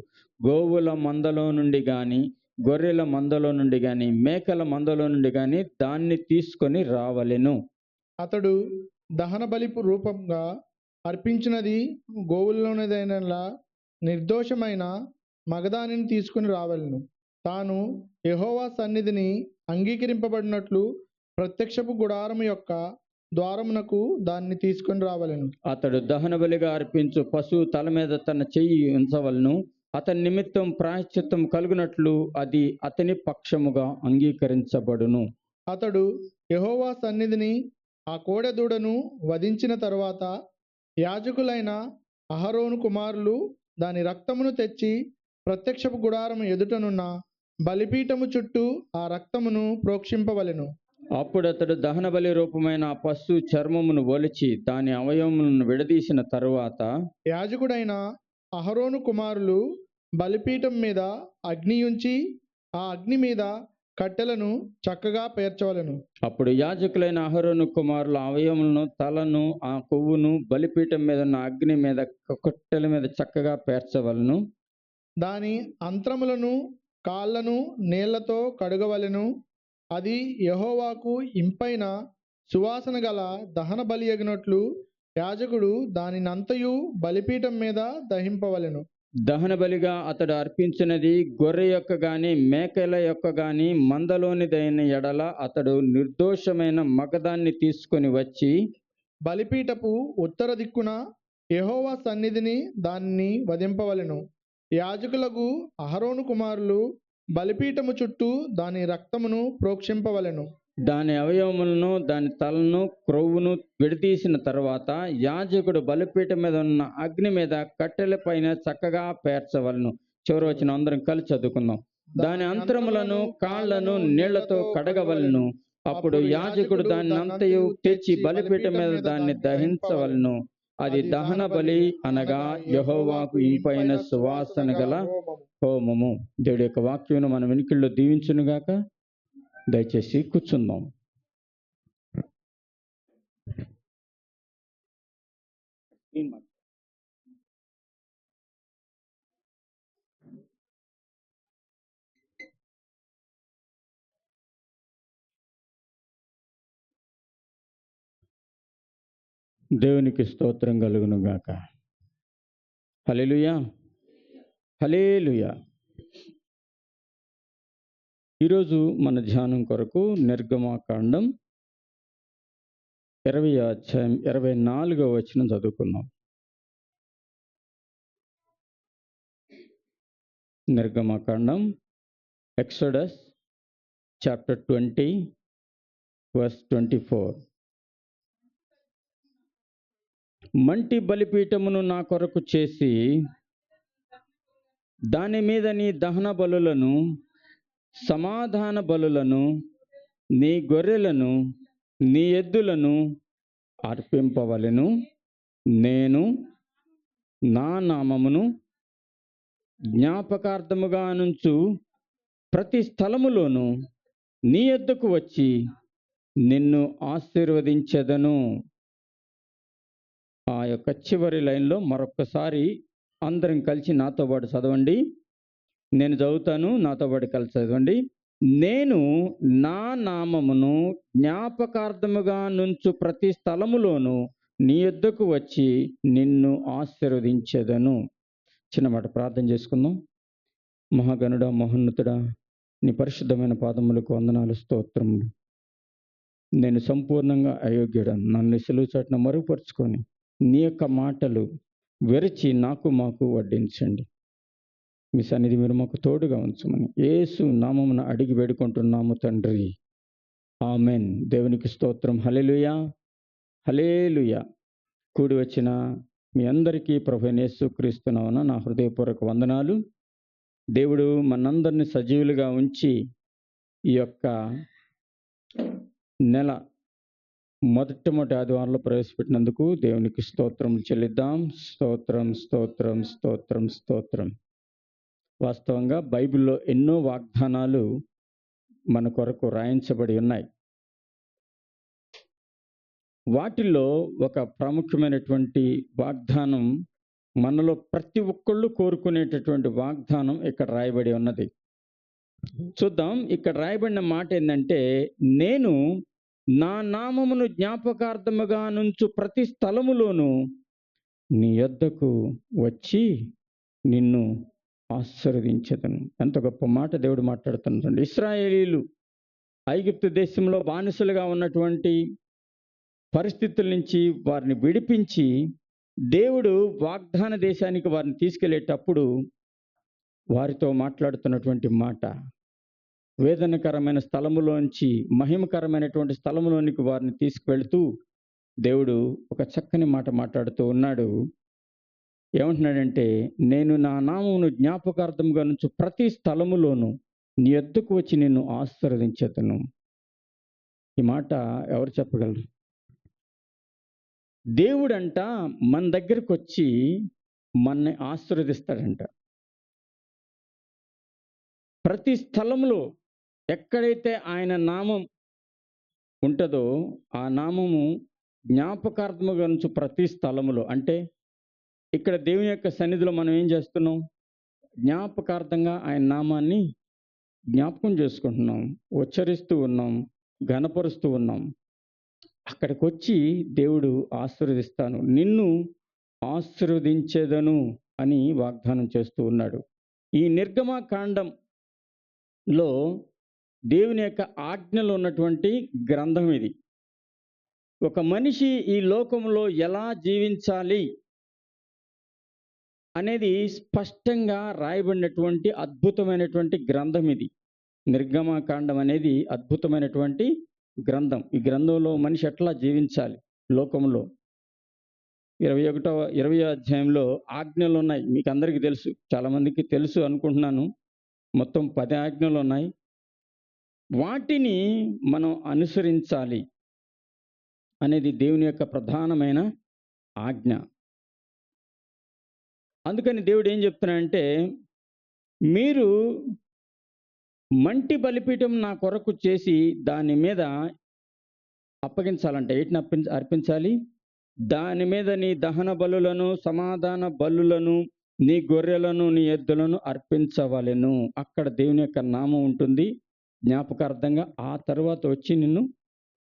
గోవుల మందలో నుండి గాని, గొర్రెల మందలో నుండి గాని, మేకల మందలో నుండి గాని దాన్ని తీసుకొని రావలెను. అతడు దహన బలి రూపంగా అర్పించినది గోవుల్లోనిదైనలా నిర్దోషమైన మగదానిని తీసుకుని రావలెను. తాను యెహోవా సన్నిధిని అంగీకరింపబడినట్లు ప్రత్యక్షపు గుడారము యొక్క ద్వారమునకు దాన్ని తీసుకొని రావలెను. అతడు దహన బలిగా అర్పించు పశువు తల మీద తన చెయ్యి ఉంచవలను. అతని నిమిత్తం ప్రాయశ్చిత్తం కలుగునట్లు అది అతని పక్షముగా అంగీకరించబడును. అతడు యెహోవా సన్నిధిని ఆ కోడెదూడను వధించిన తరువాత యాజకులైన అహరోను కుమారులు దాని రక్తమును తెచ్చి ప్రత్యక్షపు గుడారము ఎదుటనున్న బలిపీఠము చుట్టూ ఆ రక్తమును ప్రోక్షింపవలెను. అప్పుడు అతడు దహన బలి రూపమైన ఆ పశు చర్మమును ఒలిచి దాని అవయవములను విడదీసిన తరువాత యాజకుడైన అహరోను కుమారులు బలిపీఠం మీద అగ్ని ఉంచి ఆ అగ్ని మీద కట్టెలను చక్కగా పేర్చవలెను. అప్పుడు యాజకులైన అహరోను కుమారుల అవయవములను తలను ఆ కొవ్వును బలిపీఠం మీద ఉన్న అగ్ని మీద కట్టెల మీద చక్కగా పేర్చవలను. దాని అంత్రములను కాళ్ళను నీళ్లతో కడుగవలెను. అది యెహోవాకు ఇంపైన సువాసన గల దహన బలియగినట్లు యాజకుడు దానినంతయు బలిపీఠం మీద దహింపవలెను. దహన బలిగా అతడు అర్పించినది గొర్రె యొక్క గాని మేకల యొక్క గాని మందలోనిదైన ఎడల అతడు నిర్దోషమైన మగదాన్ని తీసుకొని వచ్చి బలిపీఠపు ఉత్తర దిక్కున యెహోవా సన్నిధిని దానిని వధింపవలెను. యాజకులకు అహరోను కుమారులు బలిపీఠము చుట్టూ దాని రక్తమును ప్రోక్షింపవలెను. దాని అవయవములను దాని తలను క్రొవ్వును విడదీసిన తర్వాత యాజకుడు బలిపీఠం మీద ఉన్న అగ్ని మీద కట్టెల పైన చక్కగా పేర్చవలను. చివరి వచ్చిన అందరం కలిసి చదువుకుందాం. దాని అంతరములను కాళ్లను నీళ్లతో కడగవలను. అప్పుడు యాజకుడు దాన్ని అంతయు తెచ్చి బలిపీఠం మీద దాన్ని దహించవలను. అది దహన బలి అనగా యెహోవాకు ఇంపైన సువాసన గల హోమము. దేవుడి యొక్క వాక్యమును మన వెనుకల్లో దీవించునుగాక. దయచేసి కూర్చుందాం. దేవునికి స్తోత్రం కలుగును గాక. హల్లెలూయా, హల్లెలూయా. ఈరోజు మన ధ్యానం కొరకు నిర్గమాకాండం 20వ అధ్యాయం 24వ వచనం చదువుకుందాం. నిర్గమాకాండం ఎక్సోడస్ చాప్టర్ 20 verse 24. మంటి బలిపీఠమును నా కొరకు చేసి దాని మీద నీ దహన బలులను సమాధాన బలులను నీ గొర్రెలను నీ ఎద్దులను అర్పింపవలెను. నేను నా నామమును జ్ఞాపకార్థముగా నుంచు ప్రతి స్థలములోను నీ యొద్దకు వచ్చి నిన్ను ఆశీర్వదించెదను. ఆ యొక్క చివరి లైన్లో మరొక్కసారి అందరం కలిసి నాతో పాటు చదవండి. నేను చదువుతాను, నాతో పాటు కలిసి చదవండి. నేను నా నామమును జ్ఞాపకార్థముగా నుంచు ప్రతి స్థలములోను నీ యొద్దకు వచ్చి నిన్ను ఆశీర్వదించెదను. చిన్నమాట ప్రార్థన చేసుకుందాం. మహాగణుడా, మహోన్నతుడా, నీ పరిశుద్ధమైన పాదములకు వందనాలు, స్తోత్రములు. నేను సంపూర్ణంగా అయోగ్యుడను. నన్ను సిలువ చాటున మరుగుపరుచుకొని నీ యొక్క మాటలు విరచి మాకు వడ్డించండి. మీ సన్నిధి మీరు మాకు తోడుగా ఉంచమని యేసు నామమున అడిగి వేడుకుంటున్నాము తండ్రి, ఆమెన్. దేవునికి స్తోత్రం. హల్లెలూయా, హల్లెలూయా. కూడి వచ్చిన మీ అందరికీ ప్రభువైన యేసుక్రీస్తు నామమున నా హృదయపూర్వక వందనాలు. దేవుడు మనందరినీ సజీవులుగా ఉంచి ఈ యొక్క నెల మొదటి ఆదివారంలో ప్రవేశపెట్టినందుకు దేవునికి స్తోత్రం చెల్లిద్దాం. స్తోత్రం, స్తోత్రం, స్తోత్రం, స్తోత్రం. వాస్తవంగా బైబిల్లో ఎన్నో వాగ్దానాలు మన కొరకు రాయించబడి ఉన్నాయి. వాటిల్లో ఒక ప్రాముఖ్యమైనటువంటి వాగ్దానం, మనలో ప్రతి ఒక్కళ్ళు కోరుకునేటటువంటి వాగ్దానం ఇక్కడ రాయబడి ఉన్నది. చూద్దాం. ఇక్కడ రాయబడిన మాట ఏంటంటే, నేను నా నామమును జ్ఞాపకార్థముగా నుంచు ప్రతి స్థలములోను నీ యొద్దకు వచ్చి నిన్ను ఆశీర్వదించెదను. ఎంత గొప్ప మాట దేవుడు మాట్లాడుతున్నాడు. ఇశ్రాయేలీలు ఐగుప్తు దేశంలో బానిసలుగా ఉన్నటువంటి పరిస్థితుల నుంచి వారిని విడిపించి దేవుడు వాగ్దాన దేశానికి వారిని తీసుకెళ్లేటప్పుడు వారితో మాట్లాడుతున్నటువంటి మాట, వేదనకరమైన స్థలములోంచి మహిమకరమైనటువంటి స్థలములోనికి వారిని తీసుకువెళ్తూ దేవుడు ఒక చక్కని మాట మాట్లాడుతూ ఉన్నాడు. ఏమంటున్నాడంటే, నేను నా నామమును జ్ఞాపకార్థముగా నుంచి ప్రతి స్థలములోనూ నీ యొద్దకు వచ్చి నిన్ను ఆశీర్వదించెదను. ఈ మాట ఎవరు చెప్పగలరు? దేవుడంట మన దగ్గరకు వచ్చి మనని ఆశీర్వదిస్తాడంట. ప్రతి స్థలంలో ఎక్కడైతే ఆయన నామం ఉంటుందో ఆ నామము జ్ఞాపకార్థముగా నుంచి ప్రతి స్థలములో, అంటే ఇక్కడ దేవుని యొక్క సన్నిధిలో మనం ఏం చేస్తున్నాం? జ్ఞాపకార్థంగా ఆయన నామాన్ని జ్ఞాపకం చేసుకుంటున్నాం, ఉచ్చరిస్తూ ఉన్నాం, ఘనపరుస్తూ ఉన్నాం. అక్కడికి వచ్చి దేవుడు ఆశీర్వదిస్తాను, నిన్ను ఆశీర్వదించేదను అని వాగ్దానం చేస్తూ ఉన్నాడు. ఈ నిర్గమకాండంలో దేవుని యొక్క ఆజ్ఞలో ఉన్నటువంటి గ్రంథం ఇది. ఒక మనిషి ఈ లోకంలో ఎలా జీవించాలి అనేది స్పష్టంగా రాయబడినటువంటి అద్భుతమైనటువంటి గ్రంథం ఇది. నిర్గమకాండం అనేది అద్భుతమైనటువంటి గ్రంథం. ఈ గ్రంథంలో మనిషి ఎట్లా జీవించాలి లోకంలో 20వ అధ్యాయంలో ఆజ్ఞలు ఉన్నాయి. మీకు అందరికీ తెలుసు, చాలామందికి తెలుసు అనుకుంటున్నాను. మొత్తం 10 ఆజ్ఞలు ఉన్నాయి. వాటిని మనం అనుసరించాలి అనేది దేవుని యొక్క ప్రధానమైన ఆజ్ఞ. అందుకని దేవుడు ఏం చెప్తున్నాడంటే, మీరు మంటి బలిపీఠం నా కొరకు చేసి దాని మీద అప్పగించాలంటే వీటిని అర్పించాలి. దాని మీద నీ దహన బలులను, సమాధాన బలులను, నీ గొర్రెలను, నీ ఎద్దులను అర్పించవలెను. అక్కడ దేవుని యొక్క నామం ఉంటుంది జ్ఞాపకార్థంగా. ఆ తర్వాత వచ్చి నిన్ను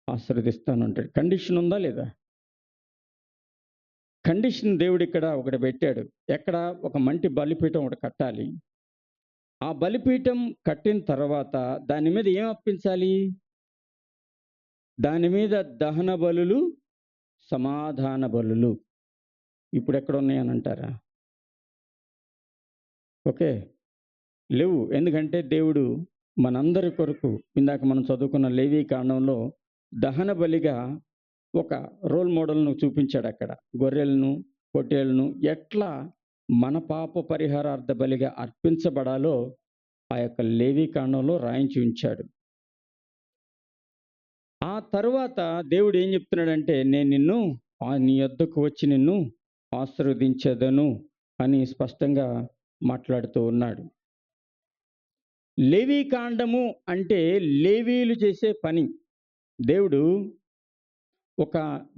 ఆశీర్వదిస్తాను అంటాడు. కండిషన్ ఉందా లేదా? కండిషన్ దేవుడు ఇక్కడ ఒకటి పెట్టాడు. ఎక్కడ? ఒక మంటి బలిపీఠం ఒకటి కట్టాలి. ఆ బలిపీఠం కట్టిన తర్వాత దాని మీద ఏం అర్పించాలి? దాని మీద దహన బలులు, సమాధాన బలులు. ఇప్పుడు ఎక్కడ ఉన్నాయని అంటారా? ఓకే, లేవు. ఎందుకంటే దేవుడు మనందరి కొరకు ఇందాక మనం చదువుకున్న లేవీ కాండంలో దహన బలిగా ఒక రోల్ మోడల్ను చూపించాడు. అక్కడ గొర్రెలను, పొట్టేళ్లను ఎట్లా మన పాప పరిహారార్థ బలిగా అర్పించబడాలో ఆ యొక్క లేవీ కాండంలో రాయించి ఉంచాడు. ఆ తరువాత దేవుడు ఏం చెప్తున్నాడంటే, నేను నిన్ను నీ యొద్దకు వచ్చి నిన్ను ఆశీర్వదించెదను అని స్పష్టంగా మాట్లాడుతూ ఉన్నాడు. లేవీ కాండము అంటే లేవీలు చేసే పని. దేవుడు ఒక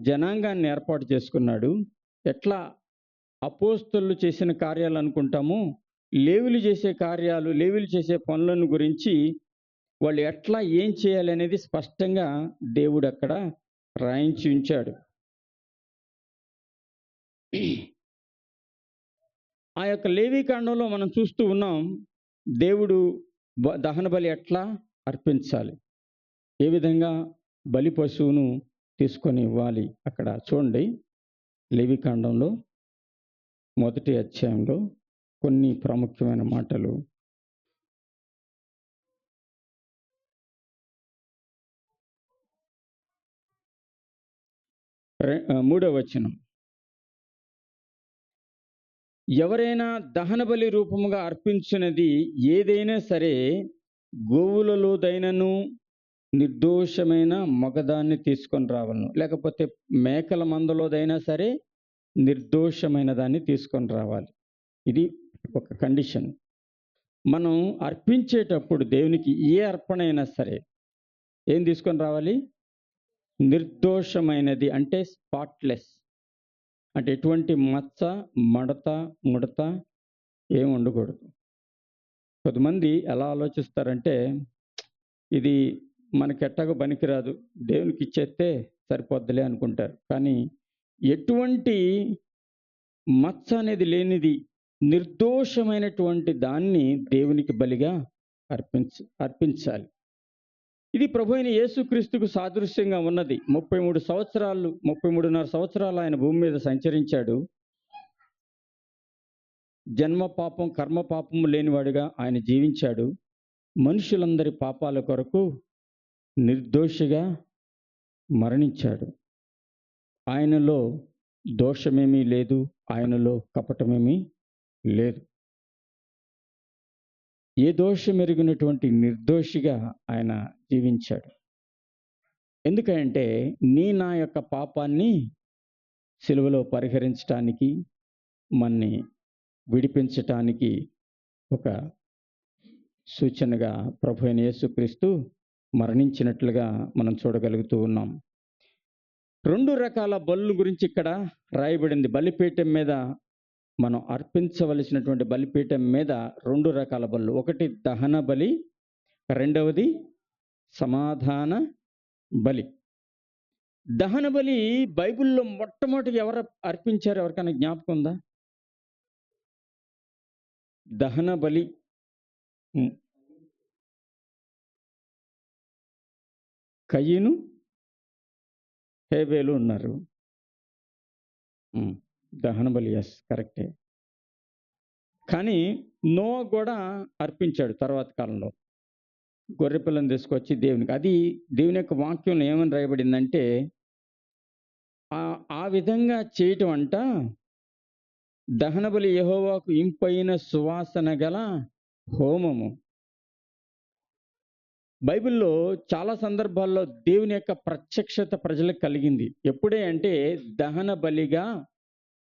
జనాంగాన్ని ఏర్పాటు చేసుకున్నాడు. ఎట్లా అపోస్తలులు చేసిన కార్యాలు అనుకుంటామో, లేవీలు చేసే కార్యాలు, లేవీలు చేసే పనులను గురించి వాళ్ళు ఎట్లా ఏం చేయాలి అనేది స్పష్టంగా దేవుడు అక్కడ రాయించి ఉంచాడు. ఆ యొక్క లేవీ కాండంలో మనం చూస్తూ ఉన్నాం, దేవుడు దహన బలి ఎట్లా అర్పించాలి, ఏ విధంగా బలి పశువును తీసుకొని ఇవ్వాలి. అక్కడ చూడండి, లేవీ కాండంలో 1వ అధ్యాయంలో కొన్ని ప్రాముఖ్యమైన మాటలు. 3వ వచనం, ఎవరైనా దహన బలి రూపముగా అర్పించినది ఏదైనా సరే, గోవులలోదైనను నిర్దోషమైన మగదాన్ని తీసుకొని రావాలను, లేకపోతే మేకల మందలోదైనా సరే నిర్దోషమైన దాన్ని తీసుకొని రావాలి. ఇది ఒక కండిషన్. మనం అర్పించేటప్పుడు దేవునికి ఏ అర్పణ అయినా సరే ఏం తీసుకొని రావాలి? నిర్దోషమైనది, అంటే స్పాట్లెస్, అంటే ఎటువంటి మచ్చ, మడత, ముడత ఏమి ఉండకూడదు. కొంతమంది ఎలా ఆలోచిస్తారంటే, ఇది మనకెట్టగా పనికిరాదు, దేవునికి ఇచ్చేస్తే సరిపోద్దులే అనుకుంటారు. కానీ ఎటువంటి మచ్చ అనేది లేనిది నిర్దోషమైనటువంటి దాన్ని దేవునికి బలిగా అర్పించాలి. ఇది ప్రభు అయిన యేసుక్రీస్తుకు సాదృశ్యంగా ఉన్నది. 33.5 సంవత్సరాలు ఆయన భూమి మీద సంచరించాడు. జన్మ పాపం, కర్మ పాపము లేనివాడుగా ఆయన జీవించాడు. మనుషులందరి పాపాల కొరకు నిర్దోషిగా మరణించాడు. ఆయనలో దోషమేమీ లేదు, ఆయనలో కపటమేమీ లేదు. ఏ దోషం ఎరిగినటువంటి నిర్దోషిగా ఆయన జీవించాడు. ఎందుకంటే నా యొక్క పాపాన్ని సిలువలో పరిహరించటానికి, మన్ని విడిపించటానికి ఒక సూచనగా ప్రభు అయిన యేసుక్రీస్తు మరణించినట్లుగా మనం చూడగలుగుతూ ఉన్నాం. 2 రకాల బలుల గురించి ఇక్కడ రాయబడింది. బలిపీఠం మీద మనం అర్పించవలసినటువంటి బలిపీఠం మీద 2 రకాల బలులు. ఒకటి దహన బలి, రెండవది సమాధాన బలి. దహన బలి బైబిల్లో మొట్టమొదటి ఎవరు అర్పించారు? ఎవరికైనా జ్ఞాపకం ఉందా? దహన బలి కయ్యను, హేబేలు ఉన్నారు. దహన బలి, ఎస్, కరెక్టే. కానీ నోవా కూడా అర్పించాడు తర్వాత కాలంలో. గొర్రెపిల్లని తీసుకొచ్చి దేవునికి, అది దేవుని యొక్క వాక్యంలో ఏమని రాయబడిందంటే, ఆ విధంగా చేయటం అంట దహన బలి యెహోవాకు ఇంపైన సువాసన గల హోమము. బైబిల్లో చాలా సందర్భాల్లో దేవుని యొక్క ప్రత్యక్షత ప్రజలకు కలిగింది. ఎప్పుడే అంటే దహన బలిగా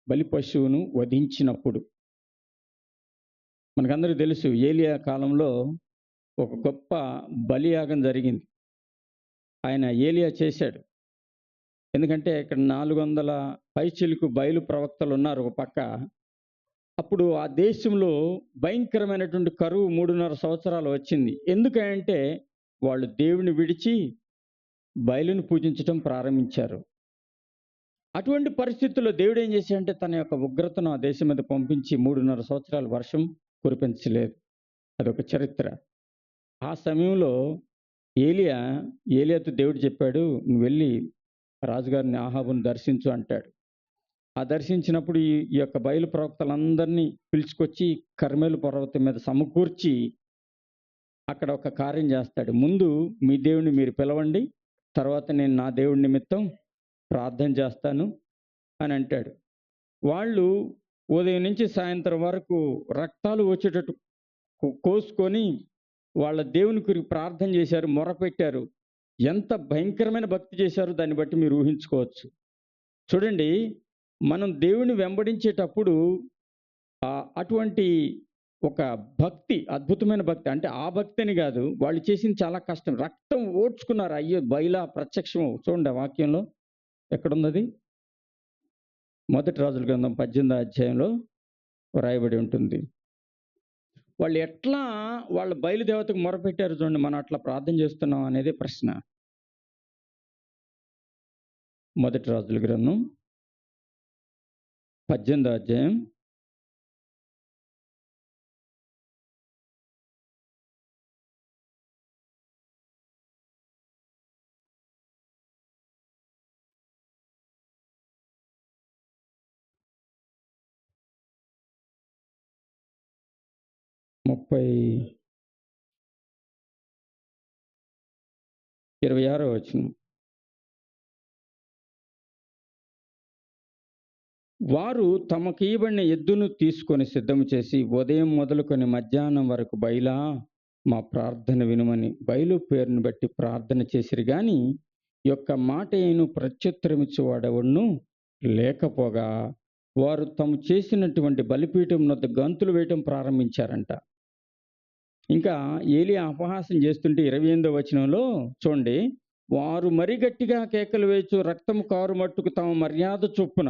బలి పశువును వధించినప్పుడు. మనకందరికీ తెలుసు, ఏలియా కాలంలో ఒక గొప్ప బలియాగం జరిగింది. ఆయన ఏలియా చేశాడు. ఎందుకంటే ఇక్కడ 400 పైచిలుకు బయలు ప్రవక్తలు ఉన్నారు ఒక పక్క. అప్పుడు ఆ దేశంలో భయంకరమైనటువంటి కరువు 3.5 సంవత్సరాలు వచ్చింది. ఎందుకంటే వాళ్ళు దేవుని విడిచి బయలును పూజించడం ప్రారంభించారు. అటువంటి పరిస్థితుల్లో దేవుడు ఏం చేశాడంటే తన యొక్క ఉగ్రతను ఆ దేశం మీద పంపించి 3.5 సంవత్సరాలు వర్షం కురిపించలేదు. అదొక చరిత్ర. ఆ సమయంలో ఏలియాతో దేవుడు చెప్పాడు, నువ్వు వెళ్ళి రాజుగారిని ఆహాబుని దర్శించు అంటాడు. ఆ దర్శించినప్పుడు ఈ యొక్క బయలు ప్రవక్తలందరినీ పిలుచుకొచ్చి కర్మేలు పర్వతం మీద సమకూర్చి అక్కడ ఒక కార్యం చేస్తాడు. ముందు మీ దేవుడిని మీరు పిలవండి, తర్వాత నేను నా దేవుడి నిమిత్తం ప్రార్థన చేస్తాను అని అంటాడు. వాళ్ళు ఉదయం నుంచి సాయంత్రం వరకు రక్తాలు వచ్చేటట్టు కోసుకొని వాళ్ళ దేవుని గురించి ప్రార్థన చేశారు, మొరపెట్టారు. ఎంత భయంకరమైన భక్తి చేశారో దాన్ని బట్టి మీరు ఊహించుకోవచ్చు. చూడండి, మనం దేవుని వెంబడించేటప్పుడు అటువంటి ఒక భక్తి, అద్భుతమైన భక్తి, అంటే ఆ భక్తి అని కాదు, వాళ్ళు చేసింది చాలా కష్టం. రక్తం ఓడ్చుకున్నారు. అయ్యో, బయలా ప్రత్యక్షం. చూడండి ఆ వాక్యంలో ఎక్కడున్నది? 1 రాజుల గ్రంథం 18వ అధ్యాయంలో రాయబడి ఉంటుంది. వాళ్ళు ఎట్లా వాళ్ళ బయలుదేవతకు మొరపెట్టారు చూడండి. మనం అట్లా ప్రార్థన చేస్తున్నాం అనేది ప్రశ్న. 1 రాజుల గ్రంథం 18వ అధ్యాయం 26వ వచనం. వారు తమకు ఇవ్వబడిన ఎద్దును తీసుకొని సిద్ధం చేసి ఉదయం మొదలుకొని మధ్యాహ్నం వరకు బయలా మా ప్రార్థన వినుమని బయలు పేరును బట్టి ప్రార్థన చేసిరు. కానీ యొక్క మాట ఏను ప్రత్యుత్తరమిచ్చేవాడెవడును లేకపోగా వారు తాము చేసినటువంటి బలిపీఠం వద్ద గంతులు వేయటం ప్రారంభించారంట. ఇంకా ఏలియా అపహాసం చేస్తుంటే 28వ వచనంలో చూడండి, వారు మరి గట్టిగా కేకలు వేయచ్చు, రక్తము కారు మట్టుకు తమ మర్యాద చొప్పున,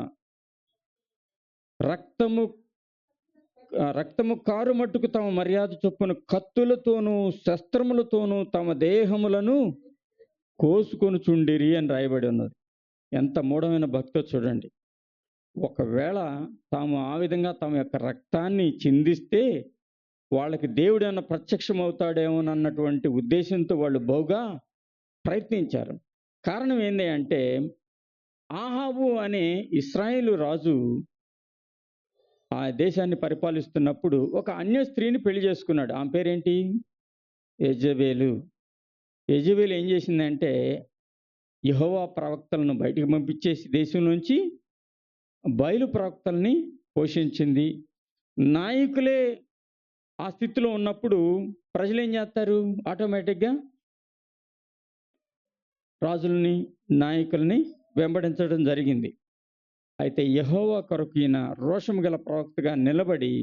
రక్తము కారు మట్టుకు తమ మర్యాద చొప్పున కత్తులతోనూ శస్త్రములతోనూ తమ దేహములను కోసుకొని చుండిరి అని రాయబడి ఉన్నది. ఎంత మూఢమైన భక్తో చూడండి. ఒకవేళ తాము ఆ విధంగా తమ యొక్క రక్తాన్ని చిందిస్తే వాళ్ళకి దేవుడు ఏమన్నా ప్రత్యక్షం అవుతాడేమోనన్నటువంటి ఉద్దేశంతో వాళ్ళు బహుగా ప్రయత్నించారు. కారణం ఏంటి అంటే, ఆహాబు అనే ఇశ్రాయేలు రాజు ఆ దేశాన్ని పరిపాలిస్తున్నప్పుడు ఒక అన్య స్త్రీని పెళ్లి చేసుకున్నాడు. ఆమె పేరేంటి? యెజబెలు. యెజబెలు ఏం చేసిందంటే యెహోవా ప్రవక్తలను బయటికి పంపించేసి దేశం నుంచి బయలు ప్రవక్తల్ని పోషించింది. నాయకులే ఆ స్థితిలో ఉన్నప్పుడు ప్రజలు ఏం చేస్తారు? ఆటోమేటిక్గా రాజుల్ని, నాయకుల్ని వెంబడించడం జరిగింది. అయితే యెహోవా కొరకు ఈయన రోషము గల ప్రవక్తగా నిలబడి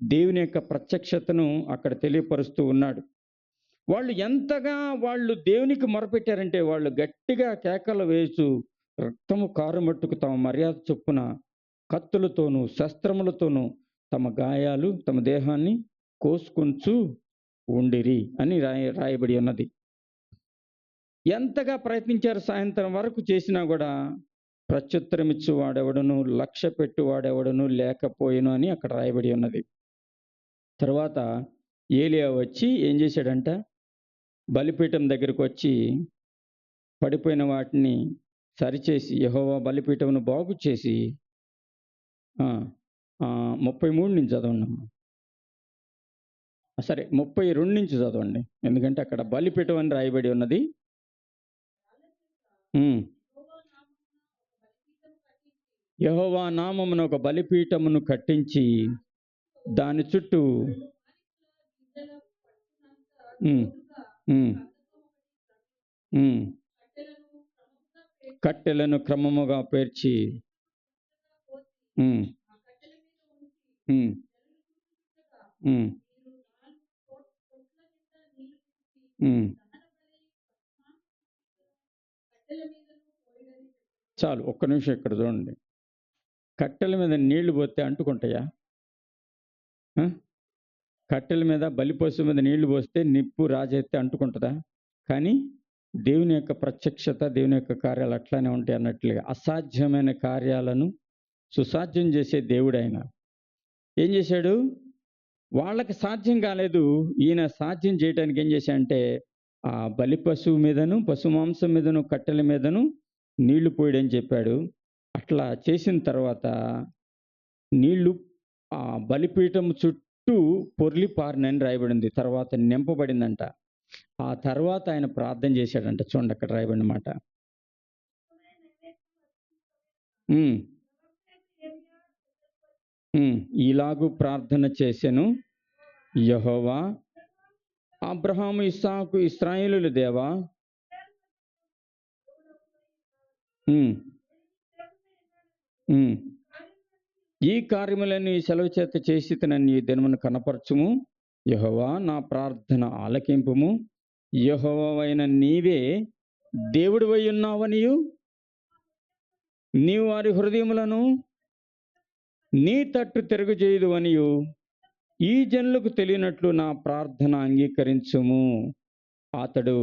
దేవుని యొక్క ప్రత్యక్షతను అక్కడ తెలియపరుస్తూ ఉన్నాడు. వాళ్ళు ఎంతగా దేవునికి మొరపెట్టారంటే వాళ్ళు గట్టిగా కేకలు వేస్తూ రక్తము కారుమట్టుకు తమ మర్యాద చొప్పున కత్తులతోనూ శస్త్రములతోనూ తమ గాయాలు తమ దేహాన్ని కోసుకుంటూ ఉండిరి అని రాయబడి ఉన్నది. ఎంతగా ప్రయత్నించారు సాయంత్రం వరకు చేసినా కూడా ప్రత్యుత్తరమిచ్చు వాడెవడను, లక్ష్య పెట్టు వాడెవడను లేకపోయిను అని అక్కడ రాయబడి ఉన్నది. తర్వాత ఏలియా వచ్చి ఏం చేశాడంట? బలిపీఠం దగ్గరకు వచ్చి పడిపోయిన వాటిని సరిచేసి యెహోవా బలిపీఠమును బాగు చేసి 33 నుంచి చదవండి. సరే 32 నుంచి చదవండి, ఎందుకంటే అక్కడ బలిపీఠం అని రాయబడి ఉన్నది. యెహోవా నామమున ఒక బలిపీఠమును కట్టించి దాని చుట్టూ కట్టెలను క్రమముగా పేర్చి చాలు, ఒక్క నిమిషం ఇక్కడ చూడండి. కట్టెల మీద నీళ్లు పోతే అంటుకుంటాయా? కట్టెల మీద బలిపశువు మీద నీళ్లు పోస్తే నిప్పు రాజెత్తే అంటుకుంటుందా? కానీ దేవుని యొక్క ప్రత్యక్షత, దేవుని యొక్క కార్యాలు అట్లానే ఉంటాయి అన్నట్లుగా అసాధ్యమైన కార్యాలను సుసాధ్యం చేసే దేవుడు ఆయన. ఏం చేశాడు? వాళ్ళకి సాధ్యం కాలేదు, ఈయన సాధ్యం చేయడానికి ఏం చేశాడంటే ఆ బలి పశువు మీదను పశు మాంసం మీదను కట్టెల మీదను నీళ్లు పోయడని చెప్పాడు. అట్లా చేసిన తర్వాత నీళ్లు ఆ బలిపీఠం చుట్టూ పొర్లి పారినని రాయబడింది. తర్వాత నింపబడిందంట. ఆ తర్వాత ఆయన ప్రార్థన చేశాడంట. చూడండి అక్కడ రాయబడిన మాట. ఇలాగూ ప్రార్థన చేసెను, యెహోవా అబ్రహాము ఇస్సాకు ఇశ్రాయేలుల దేవా, ఈ కార్యములను ఈ సెలవు చేత చేసి నీ దినమును కనపరచుము. యెహోవా నా ప్రార్థన ఆలకింపుము. యెహోవావైన నీవే దేవుడివై ఉన్నావనియు నీవు వారి హృదయములను నీ తట్టు తిరగజేయదు అనియు ఈ జనులకు తెలియనట్లు నా ప్రార్థన అంగీకరించుము. అతడు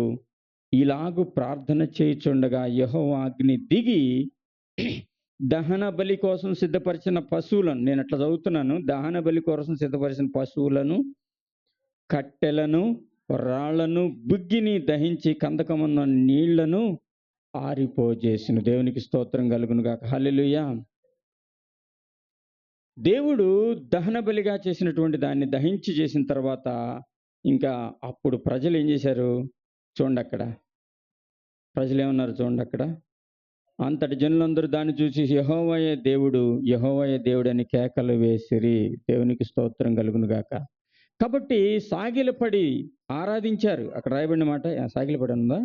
ఇలాగు ప్రార్థన చేయుచుండగా యెహోవా అగ్ని దిగి దహన బలి కోసం సిద్ధపరిచిన పశువులను, నేను అట్లా చదువుతున్నాను, దహన బలి కోసం సిద్ధపరిచిన పశువులను, కట్టెలను, రాళ్లను, బుగ్గిని దహించి కందకమున్న నీళ్లను ఆరిపోజేసిన. దేవునికి స్తోత్రం కలుగును గాక. హల్లెలూయా. దేవుడు దహన బలిగా చేసినటువంటి దాన్ని దహించి చేసిన తర్వాత ఇంకా అప్పుడు ప్రజలు ఏం చేశారు? చూడండి అక్కడ ప్రజలు ఏమన్నారు? చూడండి అక్కడ అంతటి జనులందరూ దాన్ని చూసి యెహోవాయే దేవుడు, యెహోవాయే దేవుడు అని కేకలు వేసిరి. దేవునికి స్తోత్రం కలుగును గాక. కాబట్టి సాగిలపడి ఆరాధించారు. అక్కడ రాయబడిన మాట సాగిలపడి ఉందా?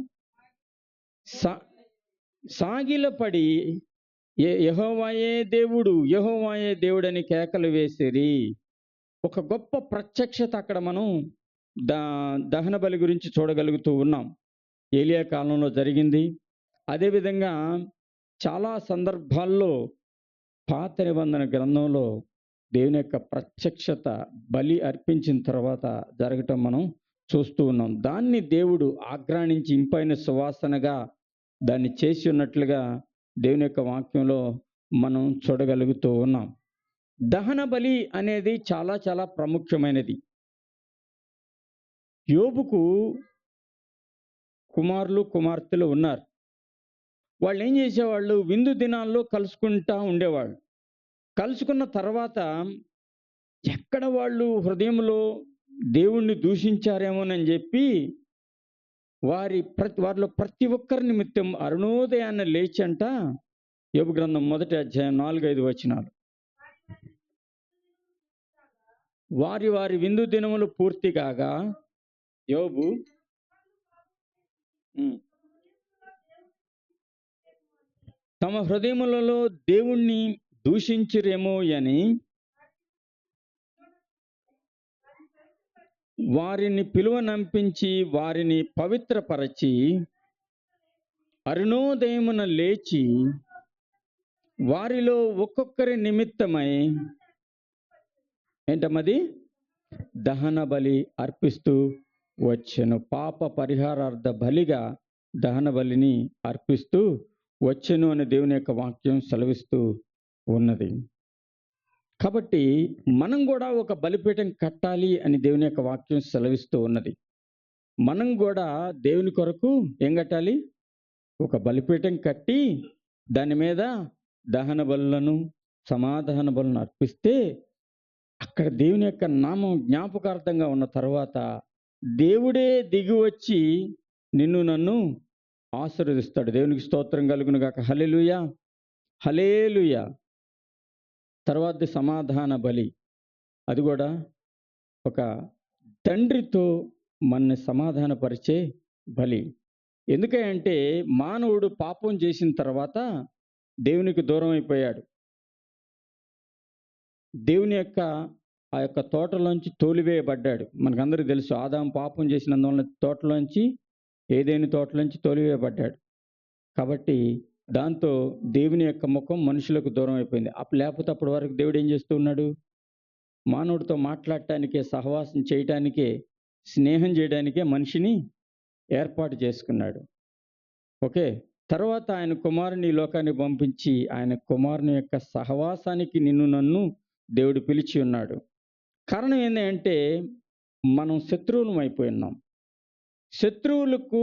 సాగిలపడి యెహోవాయే దేవుడు, యెహోవాయే దేవుడు అని కేకలు వేసిరి. ఒక గొప్ప ప్రత్యక్షత అక్కడ మనం దహన బలి గురించి చూడగలుగుతూ ఉన్నాం. ఏలియా కాలంలో జరిగింది. అదేవిధంగా చాలా సందర్భాల్లో పాత నిబంధన గ్రంథంలో దేవుని యొక్క ప్రత్యక్షత బలి అర్పించిన తర్వాత జరగటం మనం చూస్తూ ఉన్నాం. దాన్ని దేవుడు ఆగ్రాణించి ఇంపైన సువాసనగా దాన్ని చేసి ఉన్నట్లుగా దేవుని యొక్క వాక్యంలో మనం చూడగలుగుతూ ఉన్నాం. దహన బలి అనేది చాలా చాలా ప్రాముఖ్యమైనది. యోబుకు కుమారులు కుమార్తెలు ఉన్నారు. వాళ్ళు ఏం చేసేవాళ్ళు? విందు దినాల్లో కలుసుకుంటూ ఉండేవాళ్ళు. కలుసుకున్న తర్వాత ఎక్కడ వాళ్ళు హృదయంలో దేవుణ్ణి దూషించారేమోనని చెప్పి వారిలో ప్రతి ఒక్కరి నిమిత్తం అరుణోదయాన్ని లేచంట యోబు గ్రంథం 1వ అధ్యాయం 4-5 వచనాలు. వారి వారి విందు దినములు పూర్తి కాగా యోబు తమ హృదయములలో దేవుణ్ణి దూషించిరేమో అని వారిని పిలువనంపించి వారిని పవిత్రపరచి అరుణోదయమున లేచి వారిలో ఒక్కొక్కరి నిమిత్తమై ఏంటమ్మది దహన బలి అర్పిస్తూ వచ్చెను. పాప పరిహారార్థ బలిగా దహన బలిని అర్పిస్తూ వచ్చెను అని దేవుని యొక్క వాక్యం సెలవిస్తూ ఉన్నది. కాబట్టి మనం కూడా ఒక బలిపీఠం కట్టాలి అని దేవుని యొక్క వాక్యం సెలవిస్తూ ఉన్నది. మనం కూడా దేవుని కొరకు ఏం కట్టాలి? ఒక బలిపీఠం కట్టి దాని మీద దహన బలులను సమాధాన బలులను అర్పిస్తే అక్కడ దేవుని యొక్క నామం జ్ఞాపకార్థంగా ఉన్న తర్వాత దేవుడే దిగి వచ్చి నిన్ను నన్ను ఆశీర్వదిస్తాడు. దేవునికి స్తోత్రం కలుగును గాక. హల్లెలూయా, హల్లెలూయా. తర్వాత సమాధాన బలి, అది కూడా ఒక తండ్రితో మనని సమాధానపరిచే బలి. ఎందుకంటే మానవుడు పాపం చేసిన తర్వాత దేవునికి దూరం అయిపోయాడు. దేవుని యొక్క ఆ యొక్క తోటలోంచి తోలివేయబడ్డాడు. మనకందరికీ తెలుసు, ఆదాము పాపం చేసినందువలన తోటలోంచి ఏదైనా తోటలోంచి తోలివేయబడ్డాడు. కాబట్టి దాంతో దేవుని యొక్క ముఖం మనుషులకు దూరం అయిపోయింది. లేకపోతే అప్పటి వరకు దేవుడు ఏం చేస్తూ ఉన్నాడు? మానవుడితో మాట్లాడటానికే, సహవాసం చేయటానికే, స్నేహం చేయడానికే మనిషిని ఏర్పాటు చేసుకున్నాడు. ఓకే, తర్వాత ఆయన కుమారుని ఈ లోకాన్ని పంపించి ఆయన కుమారుని యొక్క సహవాసానికి నిన్ను నన్ను దేవుడు పిలిచి ఉన్నాడు. కారణం ఏంటంటే మనం శత్రువులం అయిపోయి ఉన్నాం. శత్రువులకు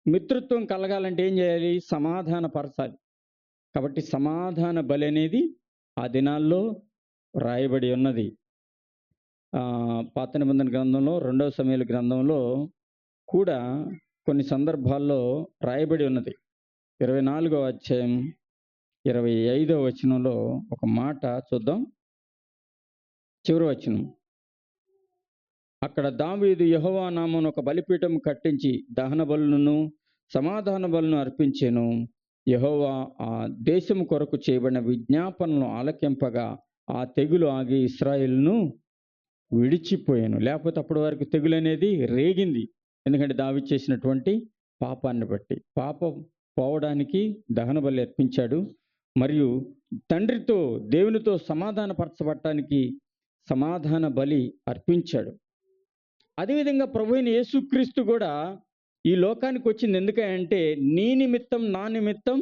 మిత్రత్వం కలగాలంటే ఏం చేయాలి? సమాధానపరచాలి. కాబట్టి సమాధాన బలి అనేది ఆ దినాల్లో రాయబడి ఉన్నది. పాత నిబంధన గ్రంథంలో 2వ సమూయేలు గ్రంథంలో కూడా కొన్ని సందర్భాల్లో రాయబడి ఉన్నది. 24వ అధ్యాయం 25వ వచనంలో ఒక మాట చూద్దాం. చివరి వచనం, అక్కడ దావీదు యెహోవా నామమున ఒక బలిపీఠం కట్టించి దహన బలులను సమాధాన బలులను అర్పించెను. యెహోవా ఆ దేశము కొరకు చేయబడిన విజ్ఞాపనలను ఆలకింపగా ఆ తెగులు ఆగి ఇశ్రాయేలును విడిచిపోయాను. లేకపోతే అప్పటి వరకు తెగులు అనేది రేగింది. ఎందుకంటే దావీదు చేసినటువంటి పాపాన్ని బట్టి. పాపం పోవడానికి దహన బలి అర్పించాడు. మరియు తండ్రితో దేవునితో సమాధానపరచబడటానికి సమాధాన బలి అర్పించాడు. అదేవిధంగా ప్రభువైన యేసుక్రీస్తు కూడా ఈ లోకానికి వచ్చింది ఎందుకంటే నీ నిమిత్తం నా నిమిత్తం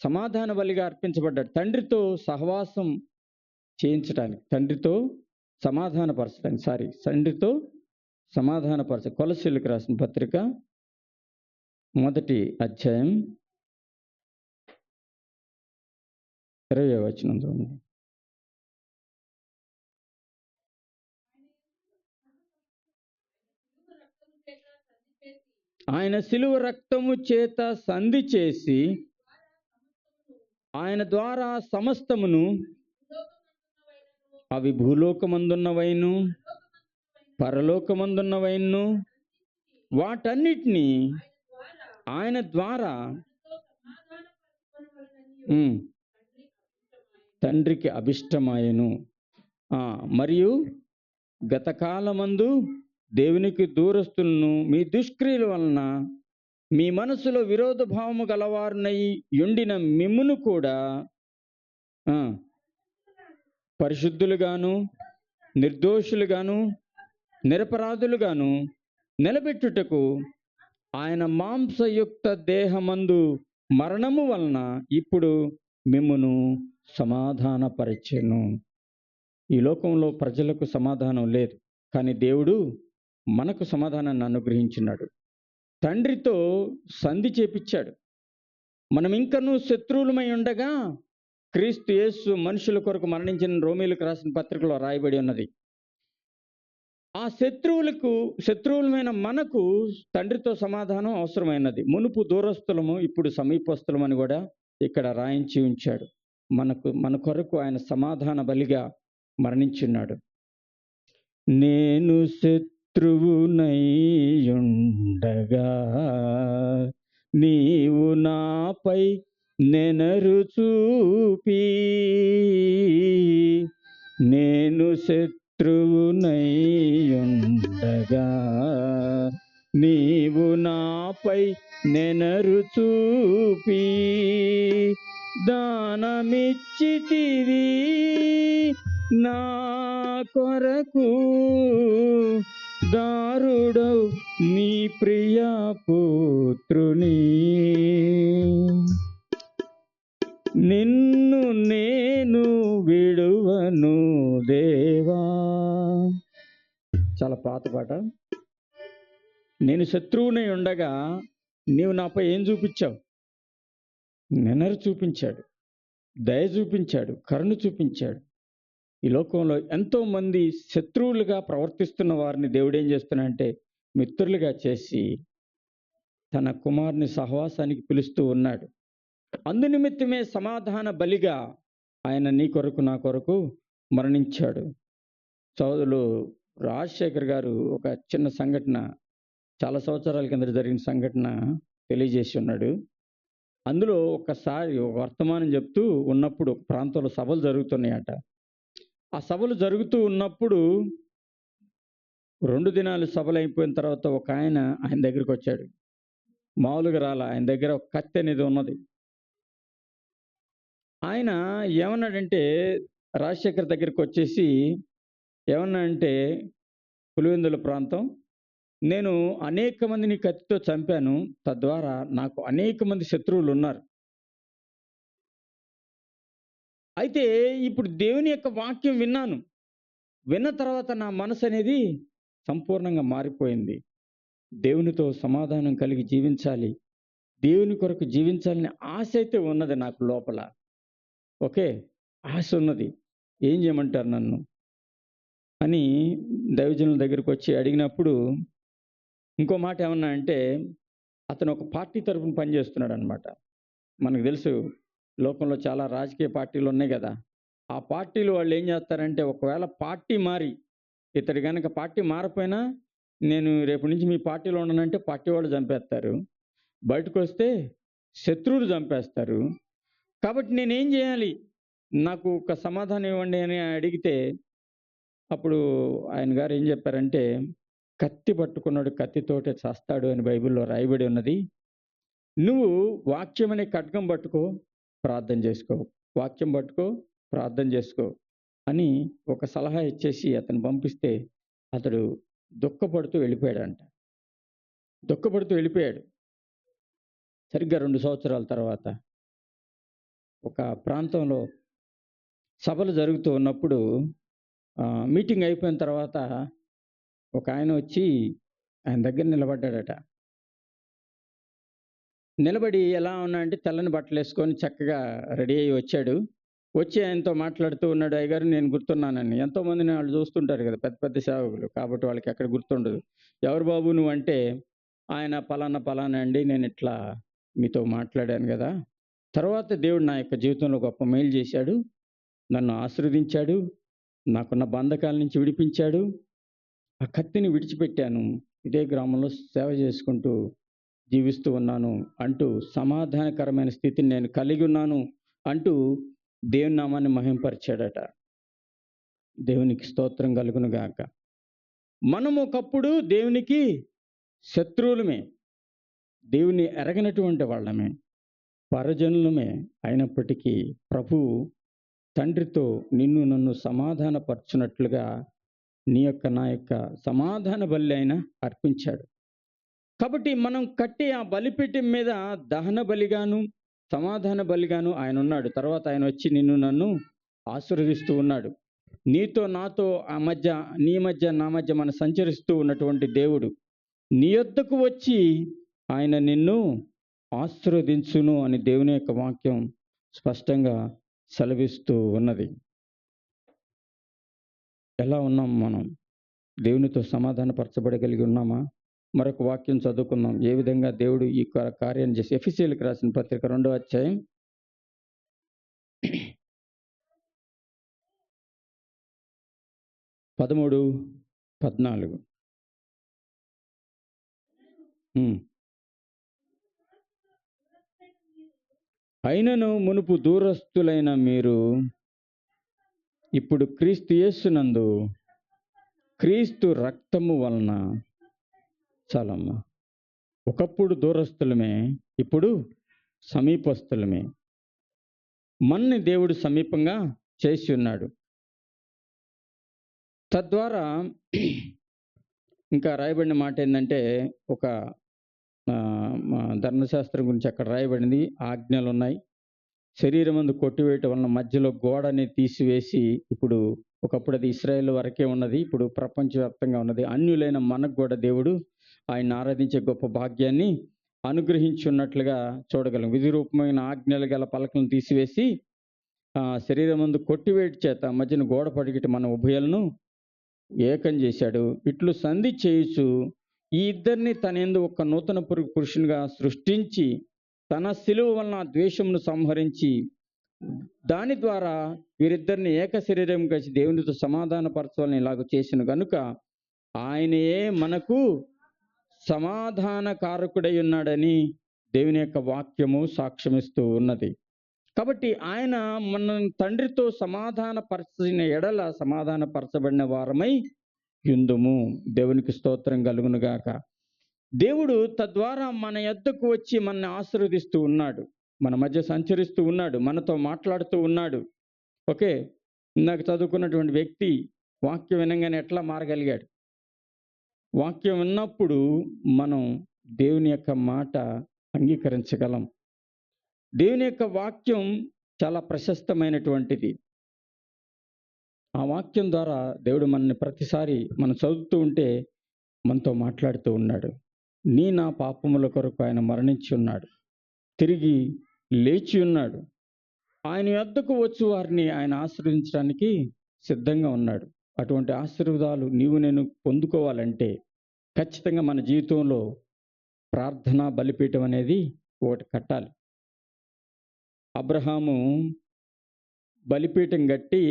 సమాధాన బలిగా అర్పించబడ్డాడు. తండ్రితో సహవాసం చేయించడానికి, తండ్రితో సమాధానపరచ కొలస్సీయులకు రాసిన పత్రిక 1వ అధ్యాయం 20వ వచనం చూడండి. ఆయన శిలువ రక్తము చేత సంధి చేసి ఆయన ద్వారా సమస్తమును, అవి భూలోకమందున్నవైను పరలోకమందున్నవైను వాటన్నిటినీ ఆయన ద్వారా తండ్రికి అభిష్టమాయను. మరియు గతకాలమందు దేవునికి దూరస్తులను మీ దుష్క్రియల వలన మీ మనసులో విరోధ భావము గలవారునై యుండిన మిమ్మును కూడా పరిశుద్ధులుగాను నిర్దోషులుగాను నిరపరాధులుగాను నిలబెట్టుటకు ఆయన మాంసయుక్త దేహమందు మరణము వలన ఇప్పుడు మిమ్మును సమాధానపరిచెను. ఈ లోకంలో ప్రజలకు సమాధానం లేదు, కానీ దేవుడు మనకు సమాధానాన్ని అనుగ్రహించున్నాడు. తండ్రితో సంధి చేపించాడు. మనం ఇంకనూ శత్రువులమై ఉండగా క్రీస్తు యేసు మనుషుల కొరకు మరణించిన రోమీలకు రాసిన పత్రికలో రాయబడి ఉన్నది. ఆ శత్రువులమైన మనకు తండ్రితో సమాధానం అవసరమైనది. మునుపు దూరస్థులము, ఇప్పుడు సమీపస్థులమని కూడా ఇక్కడ రాయించి ఉంచాడు. మన కొరకు ఆయన సమాధాన బలిగా మరణించున్నాడు. నేను శత్రువునైయుండగా నీవు నాపై నెనరు చూపి, నేను శత్రువునైయుండగా నీవు నాపై నెనరు చూపి, దానమిచ్చితివి నా కొరకు, దారుడవు నీ ప్రియ పుత్రుని, నిన్ను నేను విడువను దేవా. చాలా పాత పాట. నేను శత్రువునై ఉండగా నీవు నాపై ఏం చూపించావు? నెనరు చూపించాడు, దయ చూపించాడు, కరుణ చూపించాడు. ఈ లోకంలో ఎంతోమంది శత్రువులుగా ప్రవర్తిస్తున్న వారిని దేవుడు ఏం చేస్తున్నాడంటే మిత్రులుగా చేసి తన కుమారుని సహవాసానికి పిలుస్తూ ఉన్నాడు. అందునిమిత్తమే సమాధాన బలిగా ఆయన నీ కొరకు నా కొరకు మరణించాడు. సోదరులు రాజశేఖర్ గారు ఒక చిన్న సంఘటన, చాలా సంవత్సరాల కింద జరిగిన సంఘటన తెలియజేసి ఉన్నాడు. అందులో ఒకసారి ఒక వర్తమానం చెప్తూ ఉన్నప్పుడు ప్రాంతంలో సభలు జరుగుతున్నాయట. ఆ సభలు జరుగుతూ ఉన్నప్పుడు 2 దినాలు సభలు అయిపోయిన తర్వాత ఒక ఆయన దగ్గరికి వచ్చాడు. మామూలుగా రాలా, ఆయన దగ్గర ఒక కత్తి అనేది ఉన్నది. ఆయన ఏమన్నాడంటే రాజశేఖర్ దగ్గరికి వచ్చేసి ఏమన్నాడంటే, పులివెందుల ప్రాంతం, నేను అనేక మందిని కత్తితో చంపాను, తద్వారా నాకు అనేక మంది శత్రువులు ఉన్నారు. అయితే ఇప్పుడు దేవుని యొక్క వాక్యం విన్నాను. విన్న తర్వాత నా మనసు అనేది సంపూర్ణంగా మారిపోయింది. దేవునితో సమాధానం కలిగి జీవించాలి, దేవుని కొరకు జీవించాలని ఆశ అయితే ఉన్నది నాకు లోపల. ఓకే, ఆశ ఉన్నది. ఏం చేయమంటారు నన్ను అని దైవజనుల దగ్గరికి వచ్చి అడిగినప్పుడు ఇంకో మాట ఏమన్నా అంటే, అతను ఒక పార్టీ తరఫున పనిచేస్తున్నాడు అనమాట. మనకు తెలుసు లోకంలో చాలా రాజకీయ పార్టీలు ఉన్నాయి కదా. ఆ పార్టీలు వాళ్ళు ఏం చేస్తారంటే, ఒకవేళ పార్టీ మారి ఇతడు కనుక పార్టీ మారిపోయినా నేను రేపు నుంచి మీ పార్టీలో ఉండనంటే పార్టీ వాళ్ళు చంపేస్తారు, బయటకు వస్తే శత్రువులు చంపేస్తారు. కాబట్టి నేనేం చేయాలి, నాకు ఒక సమాధానం ఇవ్వండి అని అడిగితే అప్పుడు ఆయన గారు ఏం చెప్పారంటే, కత్తి పట్టుకున్నాడు కత్తితోటే చస్తాడు అని బైబిల్లో రాయబడి ఉన్నది. నువ్వు వాక్యం అనే ఖడ్గం పట్టుకో, ప్రార్థన చేసుకో, వాక్యం పట్టుకో, ప్రార్థన చేసుకో అని ఒక సలహా ఇచ్చేసి అతను పంపిస్తే అతడు దుఃఖపడుతూ వెళ్ళిపోయాడంట. దుఃఖపడుతూ వెళ్ళిపోయాడు. సరిగ్గా 2 సంవత్సరాల తర్వాత ఒక ప్రాంతంలో సభలు జరుగుతూ ఉన్నప్పుడు మీటింగ్ అయిపోయిన తర్వాత ఒక ఆయన వచ్చి ఆయన దగ్గర నిలబడ్డాడట. నిలబడి ఎలా ఉన్నా అంటే తెల్లని బట్టలు వేసుకొని చక్కగా రెడీ అయ్యి వచ్చాడు. వచ్చి ఆయనతో మాట్లాడుతూ ఉన్నాడు. అయ్యగారు నేను గుర్తున్నానని. ఎంతోమందిని వాళ్ళు చూస్తుంటారు కదా, పెద్ద పెద్ద సేవకులు, కాబట్టి వాళ్ళకి ఎక్కడ గుర్తుండదు. ఎవరు బాబు నువ్వు అంటే, ఆయన పలానా అండి, నేను ఇట్లా మీతో మాట్లాడాను కదా, తర్వాత దేవుడు నా యొక్క జీవితంలో గొప్ప మేలు చేశాడు, నన్ను ఆశీర్వదించాడు, నాకున్న బంధకాల నుంచి విడిపించాడు, ఆ కత్తిని విడిచిపెట్టాను, ఇదే గ్రామంలో సేవ చేసుకుంటూ జీవిస్తూ ఉన్నాను అంటూ సమాధానకరమైన స్థితిని నేను కలిగి ఉన్నాను అంటూ దేవుని నామాన్ని మహింపరిచాడట. దేవునికి స్తోత్రం కలుగును గాక. మనం ఒకప్పుడు దేవునికి శత్రువులమే, దేవుని ఎరగనటువంటి వాళ్ళమే, పరజనులమే. అయినప్పటికీ ప్రభువు తండ్రితో నిన్ను నన్ను సమాధానపరచునట్లుగా నీ యొక్క నా యొక్క సమాధాన బలి ఆయన అర్పించాడు. కాబట్టి మనం కట్టే ఆ బలిపీఠం మీద దహన బలిగాను సమాధాన బలిగాను ఆయన ఉన్నాడు. తర్వాత ఆయన వచ్చి నిన్ను నన్ను ఆశీర్వదిస్తూ ఉన్నాడు. నీతో నాతో నీ మధ్య నా మధ్య మనం సంచరిస్తూ ఉన్నటువంటి దేవుడు నీ యొద్దకు వచ్చి ఆయన నిన్ను ఆశీర్వదించును అని దేవుని యొక్క వాక్యం స్పష్టంగా సెలవిస్తూ ఉన్నది. ఎలా ఉన్నాం మనం? దేవునితో సమాధానపరచబడగలిగి ఉన్నామా? మరొక వాక్యం చదువుకుందాం. ఏ విధంగా దేవుడు ఈ కార్యాన్ని చేసి ఎఫెసీయులకు రాసిన పత్రిక 2వ అధ్యాయం 13, 14. అయినను మునుపు దూరస్తులైన మీరు ఇప్పుడు క్రీస్తు యేసునందు క్రీస్తు రక్తము వలన, చాలమ్మా, ఒకప్పుడు దూరస్తులమే, ఇప్పుడు సమీపస్తులమే. మనని దేవుడు సమీపంగా చేసి ఉన్నాడు. తద్వారా ఇంకా రాయబడిన మాట ఏంటంటే, ఒక ధర్మశాస్త్రం గురించి అక్కడ రాయబడింది. ఆజ్ఞలు ఉన్నాయి. శరీరమందు కొట్టివేయటం వలన మధ్యలో గోడని తీసివేసి, ఇప్పుడు ఒకప్పుడు అది ఇశ్రాయేల్ వరకే ఉన్నది, ఇప్పుడు ప్రపంచవ్యాప్తంగా ఉన్నది. అన్యులైన మనకు కూడా దేవుడు ఆయన ఆరాధించే గొప్ప భాగ్యాన్ని అనుగ్రహించి ఉన్నట్లుగా చూడగలం. విధి రూపమైన ఆజ్ఞలు గల పలకలను తీసివేసి శరీరమందు కొట్టివేటి చేత మధ్యన గోడ పడిగిటి మన ఉభయలను ఏకం చేశాడు. ఇట్లు సంధి చేయుచు ఈ ఇద్దరిని తన యందు ఒక నూతన పురుషునిగా సృష్టించి తన శిలువ వలన ద్వేషమును సంహరించి దాని ద్వారా వీరిద్దరిని ఏక శరీరం కలిసి దేవునితో సమాధానపరచాలని ఇలాగ చేసిన కనుక ఆయనయే మనకు సమాధానకారకుడై ఉన్నాడని దేవుని యొక్క వాక్యము సాక్ష్యమిస్తూ ఉన్నది. కాబట్టి ఆయన మన తండ్రితో సమాధానపరచిన ఎడల సమాధానపరచబడిన వారమై యుందుము. దేవునికి స్తోత్రం కలుగునుగాక. దేవుడు తద్వారా మన యొద్దకు వచ్చి మనల్ని ఆశీర్వదిస్తూ ఉన్నాడు, మన మధ్య సంచరిస్తూ ఉన్నాడు, మనతో మాట్లాడుతూ ఉన్నాడు. ఓకే, ఇందాక చదువుకున్నటువంటి వ్యక్తి వాక్యం వినంగానే ఎట్లా మారగలిగాడు? వాక్యం విన్నప్పుడు మనం దేవుని యొక్క మాట అంగీకరించగలం. దేవుని యొక్క వాక్యం చాలా ప్రశస్తమైనటువంటిది. ఆ వాక్యం ద్వారా దేవుడు మనల్ని ప్రతిసారి మనం చదువుతూ ఉంటే మనతో మాట్లాడుతూ ఉన్నాడు. నా పాపముల కొరకు ఆయన మరణించి ఉన్నాడు, తిరిగి లేచి ఉన్నాడు. ఆయన యొద్దకు వచ్చి వారిని ఆయన ఆశీర్వదించడానికి సిద్ధంగా ఉన్నాడు. అటువంటి ఆశీర్వాదాలు నీవు నేను పొందుకోవాలంటే ఖచ్చితంగా మన జీవితంలో ప్రార్థనా బలిపీఠం అనేది ఒకటి కట్టాలి. అబ్రహాము బలిపీఠం కట్టి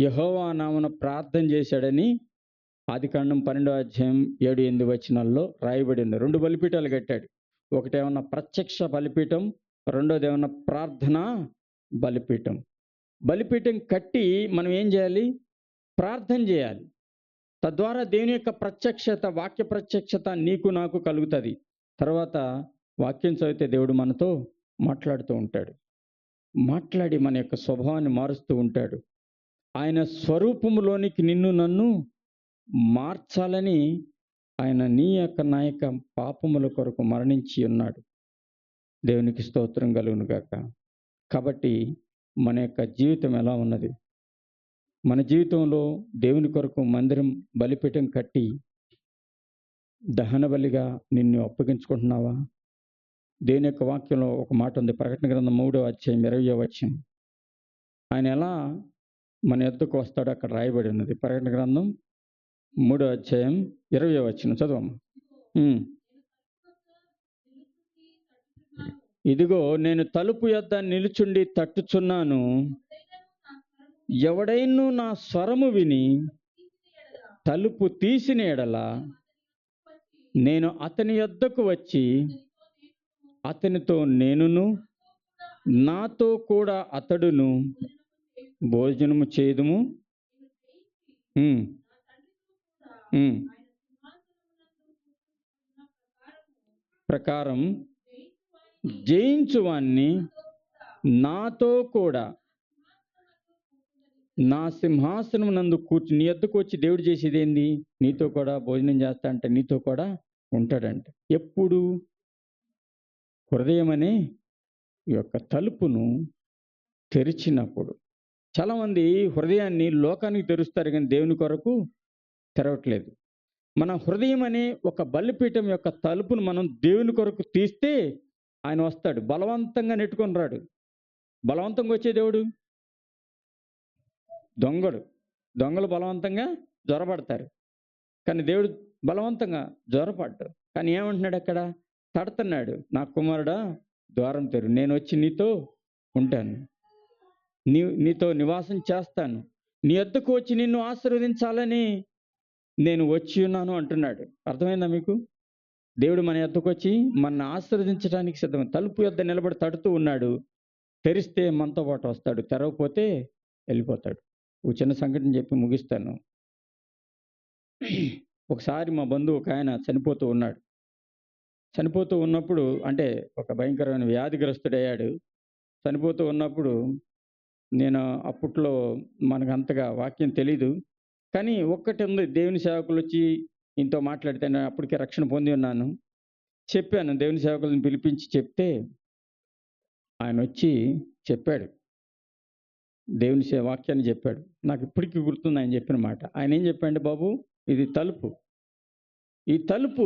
యెహోవా నామమున ప్రార్థన చేశాడని ఆదికాండం 12వ అధ్యాయం 7-8 వచనాల్లో రాయబడి ఉంది. 2 బలిపీఠాలు కట్టాడు. ఒకటేమన్నా ప్రత్యక్ష బలిపీఠం, రెండోది ఏమన్నా ప్రార్థనా బలిపీఠం. బలిపీఠం కట్టి మనం ఏం చేయాలి? ప్రార్థన చేయాలి. తద్వారా దేవుని యొక్క ప్రత్యక్షత, వాక్య ప్రత్యక్షత నీకు నాకు కలుగుతుంది. తర్వాత వాక్యం చదివితే దేవుడు మనతో మాట్లాడుతూ ఉంటాడు. మాట్లాడి మన యొక్క స్వభావాన్ని మారుస్తూ ఉంటాడు. ఆయన స్వరూపములోనికి నిన్ను నన్ను మార్చాలని ఆయన నీ యొక్క నా యొక్క పాపముల కొరకు మరణించి ఉన్నాడు. దేవునికి స్తోత్రం కలుగునుగాక. కాబట్టి మన యొక్క జీవితం ఎలా ఉన్నది? మన జీవితంలో దేవుని కొరకు మందిరం బలిపీఠం కట్టి దహన బలిగా నిన్ను అప్పగించుకుంటున్నావా? దేవుని యొక్క వాక్యంలో ఒక మాట ఉంది. ప్రకటన గ్రంథం 3వ అధ్యాయం 20వ వచనం. ఆయన ఎలా మన యొద్దకు వస్తాడో అక్కడ రాయబడి ఉన్నది. ప్రకటన గ్రంథం 3వ అధ్యాయం 20వ వచనం చదవమ్మా. ఇదిగో నేను తలుపు యొద్ద నిలుచుండి తట్టుచున్నాను. ఎవడైను నా స్వరము విని తలుపు తీసిన ఎడల నేను అతని యొద్దకు వచ్చి అతనితో నేనును నాతో కూడా అతడును భోజనము చేయుదుము. ప్రకారం జయించువాన్ని నాతో కూడా నా సింహాసనం నందు కూర్చుని, నీ యొద్దకు వచ్చి దేవుడు చేసేది ఏంది? నీతో కూడా భోజనం చేస్తా అంటే నీతో కూడా ఉంటాడంట. ఎప్పుడు? హృదయం అనే ఈ యొక్క తలుపును తెరిచినప్పుడు. చాలామంది హృదయాన్ని లోకానికి తెరుస్తారు కానీ దేవుని కొరకు తెరవట్లేదు. మన హృదయం అనే ఒక బలిపీఠం యొక్క తలుపును మనం దేవుని కొరకు తీస్తే ఆయన వస్తాడు. బలవంతంగా నెట్టుకొని రాడు. బలవంతంగా వచ్చే దేవుడు దొంగలు బలవంతంగా జ్వరపడతారు, కానీ దేవుడు బలవంతంగా జ్వరపడ్డాడు. కానీ ఏమంటున్నాడు అక్కడ? తడుతున్నాడు, నా కుమారుడా ద్వారం తెరు, నేను వచ్చి నీతో ఉంటాను, నీతో నివాసం చేస్తాను, నీ వద్దకు వచ్చి నిన్ను ఆశీర్వదించాలని నేను వచ్చి ఉన్నాను అంటున్నాడు. అర్థమైందా మీకు? దేవుడు మన వద్దకు వచ్చి మన ఆశీర్వదించడానికి సిద్ధం. తలుపు యొద్ద నిలబడి తడుతూ ఉన్నాడు. తెరిస్తే మనతో పాటు వస్తాడు, తెరవకపోతే వెళ్ళిపోతాడు. ఒక చిన్న సంఘటన చెప్పి ముగిస్తాను. ఒకసారి మా బంధువు ఒక ఆయన చనిపోతూ ఉన్నాడు. చనిపోతూ ఉన్నప్పుడు, అంటే ఒక భయంకరమైన వ్యాధిగ్రస్తుడయ్యాడు. చనిపోతూ ఉన్నప్పుడు నేను అప్పట్లో మనకు అంతగా వాక్యం తెలీదు, కానీ ఒక్కటి ఉంది, దేవుని సేవకులు వచ్చి ఇంతో మాట్లాడితే నేను అప్పటికే రక్షణ పొంది ఉన్నాను. చెప్పాను, దేవుని సేవకులను పిలిపించి చెప్తే ఆయన వచ్చి చెప్పాడు, దేవుని వాక్యాన్ని చెప్పాడు. నాకు ఇప్పటికీ గుర్తుంది ఆయన చెప్పిన మాట. ఆయన ఏం చెప్పాడు? బాబు, ఇది తలుపు, ఈ తలుపు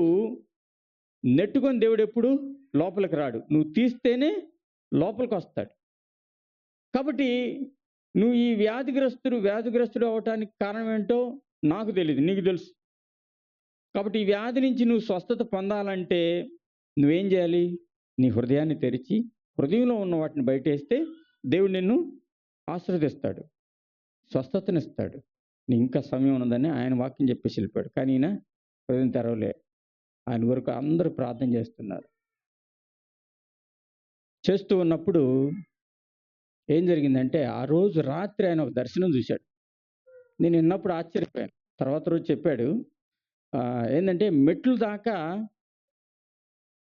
నెట్టుకొని దేవుడు ఎప్పుడు లోపలికి రాడు, నువ్వు తీస్తేనే లోపలికి వస్తాడు. కాబట్టి నువ్వు ఈ వ్యాధిగ్రస్తుడు అవటానికి కారణం ఏంటో నాకు తెలియదు, నీకు తెలుసు. కాబట్టి ఈ వ్యాధి నుంచి నువ్వు స్వస్థత పొందాలంటే నువ్వేం చేయాలి? నీ హృదయాన్ని తెరిచి హృదయంలో ఉన్న వాటిని బయటేస్తే దేవుడు నిన్ను ఆశీర్వదిస్తాడు, స్వస్థతనిస్తాడు. నీ ఇంకా సమయం ఉన్నదని ఆయన వాక్యం చెప్పేసి వెళ్ళిపోయాడు. కానీ ఈయన హృదయం తెరవలే. ఆయన వరకు అందరూ ప్రార్థన చేస్తున్నారు. చేస్తూ ఉన్నప్పుడు ఏం జరిగిందంటే, ఆ రోజు రాత్రి ఆయన ఒక దర్శనం చూశాడు. నేను విన్నప్పుడు ఆశ్చర్యపోయాను. తర్వాత రోజు చెప్పాడు, ఏంటంటే మెట్లు దాకా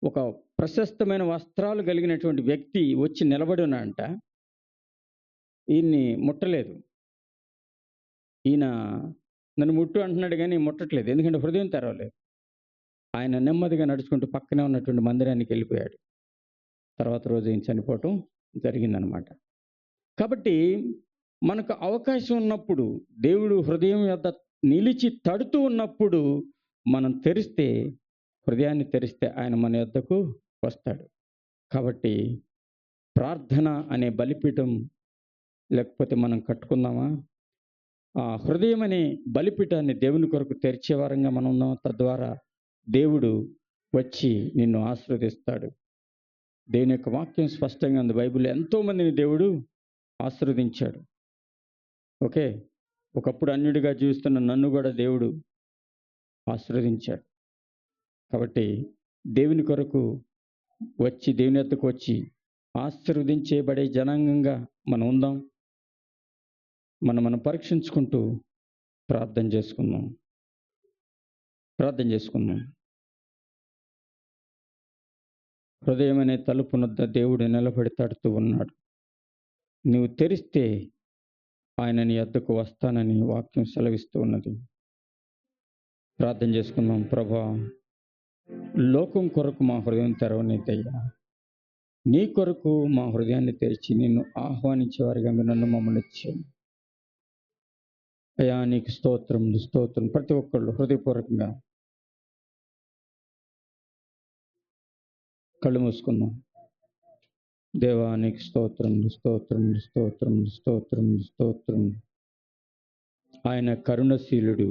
ఒక ప్రశస్తమైన వస్త్రాలు కలిగినటువంటి వ్యక్తి వచ్చి నిలబడి ఉన్నాడంట. ఈయన్ని ముట్టలేదు. ఈయన నన్ను ముట్టు అంటున్నాడు కానీ ముట్టట్లేదు, ఎందుకంటే హృదయం తెరవలేదు. ఆయన నెమ్మదిగా నడుచుకుంటూ పక్కనే ఉన్నటువంటి మందిరానికి వెళ్ళిపోయాడు. తర్వాత రోజు ఈయన చనిపోవటం జరిగిందనమాట. కాబట్టి మనకు అవకాశం ఉన్నప్పుడు, దేవుడు హృదయం యొద్ద నిలిచి తడుతూ ఉన్నప్పుడు మనం తెరిస్తే, హృదయాన్ని తెరిస్తే ఆయన మన యొద్దకు వస్తాడు. కాబట్టి ప్రార్థన అనే బలిపీఠం లేకపోతే మనం కట్టుకుందామా? ఆ హృదయం అనే బలిపీఠాన్ని దేవుని కొరకు తెరిచే వారంగా మనం ఉన్నాం. తద్వారా దేవుడు వచ్చి నిన్ను ఆశీర్వదిస్తాడు. దేవుని యొక్క వాక్యం స్పష్టంగా ఉంది. బైబిల్లో ఎంతోమందిని దేవుడు ఆశీర్వదించాడు. ఓకే, ఒకప్పుడు అన్యుడిగా జీవిస్తున్న నన్ను కూడా దేవుడు ఆశీర్వదించాడు. కాబట్టి దేవుని కొరకు వచ్చి, దేవుని వద్దకు వచ్చి ఆశీర్వదించేబడే జనాంగంగా మనం ఉందాం. మనం పరీక్షించుకుంటూ ప్రార్థన చేసుకుందాం. హృదయం అనే తలుపు నొద్ద దేవుడు నిలబడి తడుతూ ఉన్నాడు. నువ్వు తెరిస్తే ఆయన నీ వద్దకు వస్తానని వాక్యం సెలవిస్తూ ఉన్నది. ప్రార్థన చేసుకుందాం. ప్రభా, లోకం కొరకు మా హృదయం తెరవనిద్దయ్యా, నీ కొరకు మా హృదయాన్ని తెరిచి నిన్ను ఆహ్వానించేవారిగా మీరు నన్ను మమ్మల్ని ఇచ్చేయండి అయ్యా. నీకు స్తోత్రం. ప్రతి ఒక్కళ్ళు హృదయపూర్వకంగా కళ్ళు మూసుకుందాం. దేవా, నీకు స్తోత్రం. ఆయన కరుణశీలుడు,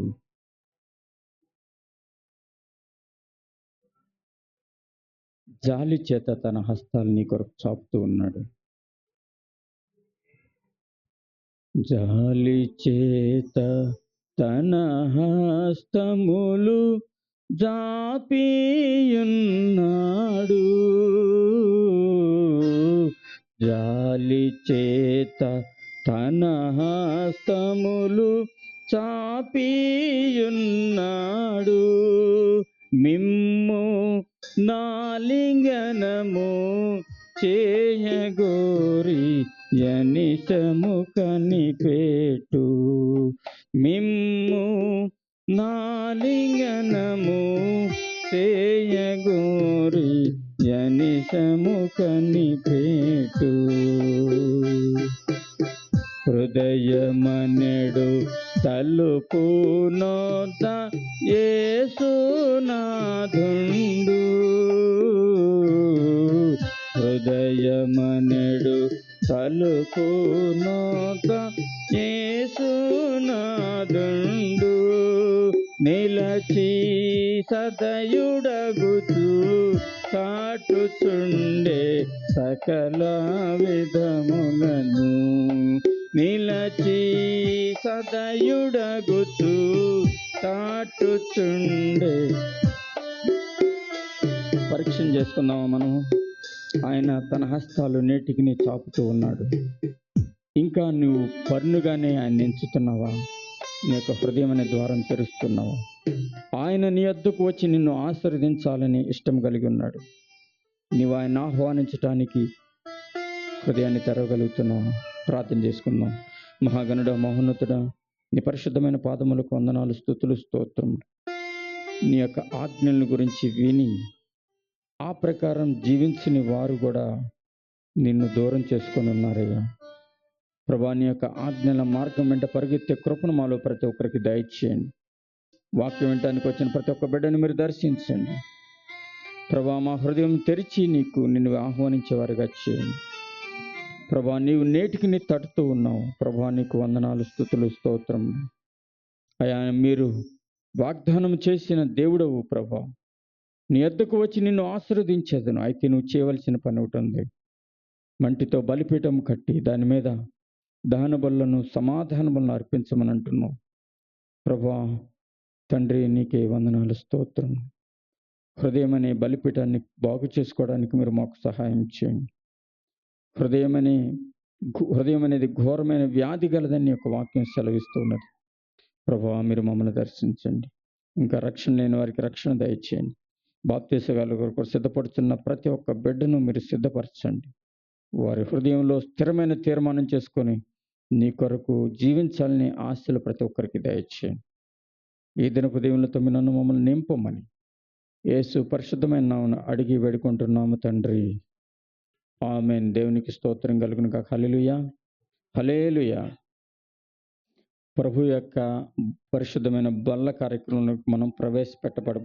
జాలి చేత తన హస్తాలు నీ కొరకు చాపుతూ ఉన్నాడు. జాలి చేత తన హస్తములు జాపియున్నాడు. జాలి చేత తన హస్తములు చాపియున్నాడు. మిమ్ము నాలింగనము చేయగోరి యనిశము కనిపెట్టు. మిమ్ము నాలింగనము చేయగోరి యనిశము కనిపెట్టు. హృదయమనెడు తలుపు నొద్ద యేసునాథుండు. హృదయమనెడు తలుపునొద్ద యేసునాథుండు నిలచి సదయుడగుచు చాటుచుండే సకల విధములను నిలచి సదయుడగుచు చాటుచుండే. పరీక్ష చేసుకుందామా మనం? ఆయన తన హస్తాలు నేటికి నీ చాపుతూ ఉన్నాడు. ఇంకా నువ్వు పన్నుగానే ఆయన ఎంచుతున్నావా? నీ యొక్క హృదయం అనే ద్వారం తెరుస్తున్నావా? ఆయన నీ వద్దకు వచ్చి నిన్ను ఆశీర్వదించాలని ఇష్టం కలిగి ఉన్నాడు. నీవు ఆయన ఆహ్వానించటానికి హృదయాన్ని తెరవగలుగుతున్నావా? ప్రార్థన చేసుకుందాం. మహాగణుడ, మహోన్నతుడ, నీ పరిశుద్ధమైన పాదములకు వందనాలు, స్తుతులు, స్తోత్రములు. నీ యొక్క ఆజ్ఞల గురించి విని ఆ ప్రకారం జీవించని వారు కూడా నిన్ను దూరం చేసుకొని ఉన్నారయ్యా. ప్రభా, నీ యొక్క ఆజ్ఞల మార్గం వెంట పరిగెత్తే కృపను మాలో ప్రతి ఒక్కరికి దయచేయండి. వాక్యం వినటానికి వచ్చిన ప్రతి ఒక్క బిడ్డను మీరు దర్శించండి. ప్రభా, మా హృదయం తెరిచి నిన్ను ఆహ్వానించేవారుగా చేయండి. ప్రభా, నీవు నేటికి నీ తట్టుతూ ఉన్నావు. ప్రభా, నీకు వందనాలు, స్తుతులు, స్తోత్రములు. అయా, మీరు వాగ్దానం చేసిన దేవుడవు ప్రభా. నీ వద్దకు వచ్చి నిన్ను ఆశీర్వదించేదను. అయితే నువ్వు చేయవలసిన పని ఒకటి ఉంది. మంటితో బలిపీఠం కట్టి దాని మీద దహన బలులను, సమాధాన బలులను అర్పించమని అంటున్నావు ప్రభా. తండ్రి, నీకే వందనాలు, స్తోత్రం. హృదయం అనే బలిపీఠాన్ని బాగు చేసుకోవడానికి మీరు మాకు సహాయం చేయండి. హృదయం అనేది ఘోరమైన వ్యాధి గలదని యొక్క వాక్యం సెలవిస్తున్నది ప్రభా. మీరు మమ్మల్ని దర్శించండి. ఇంకా రక్షణ లేని వారికి రక్షణ దయచేయండి. బాప్తీసగాల కొరకు సిద్ధపడుతున్న ప్రతి ఒక్క బిడ్డను మీరు సిద్ధపరచండి. వారి హృదయంలో స్థిరమైన తీర్మానం చేసుకొని నీ కొరకు జీవించాలని ఆశలు ప్రతి ఒక్కరికి దయచేయండి. ఈ దినపు దేవునితో నన్ను మమ్మల్ని నింపమని యేసు పరిశుద్ధమైన నామమున అడిగి వేడుకుంటున్నాము తండ్రి, ఆమేన్. దేవునికి స్తోత్రం కలుగును గాక. హల్లెలూయా, హల్లెలూయా. ప్రభు యొక్క పరిశుద్ధమైన బల్ల కార్యక్రమంలో మనం ప్రవేశపెట్టబడ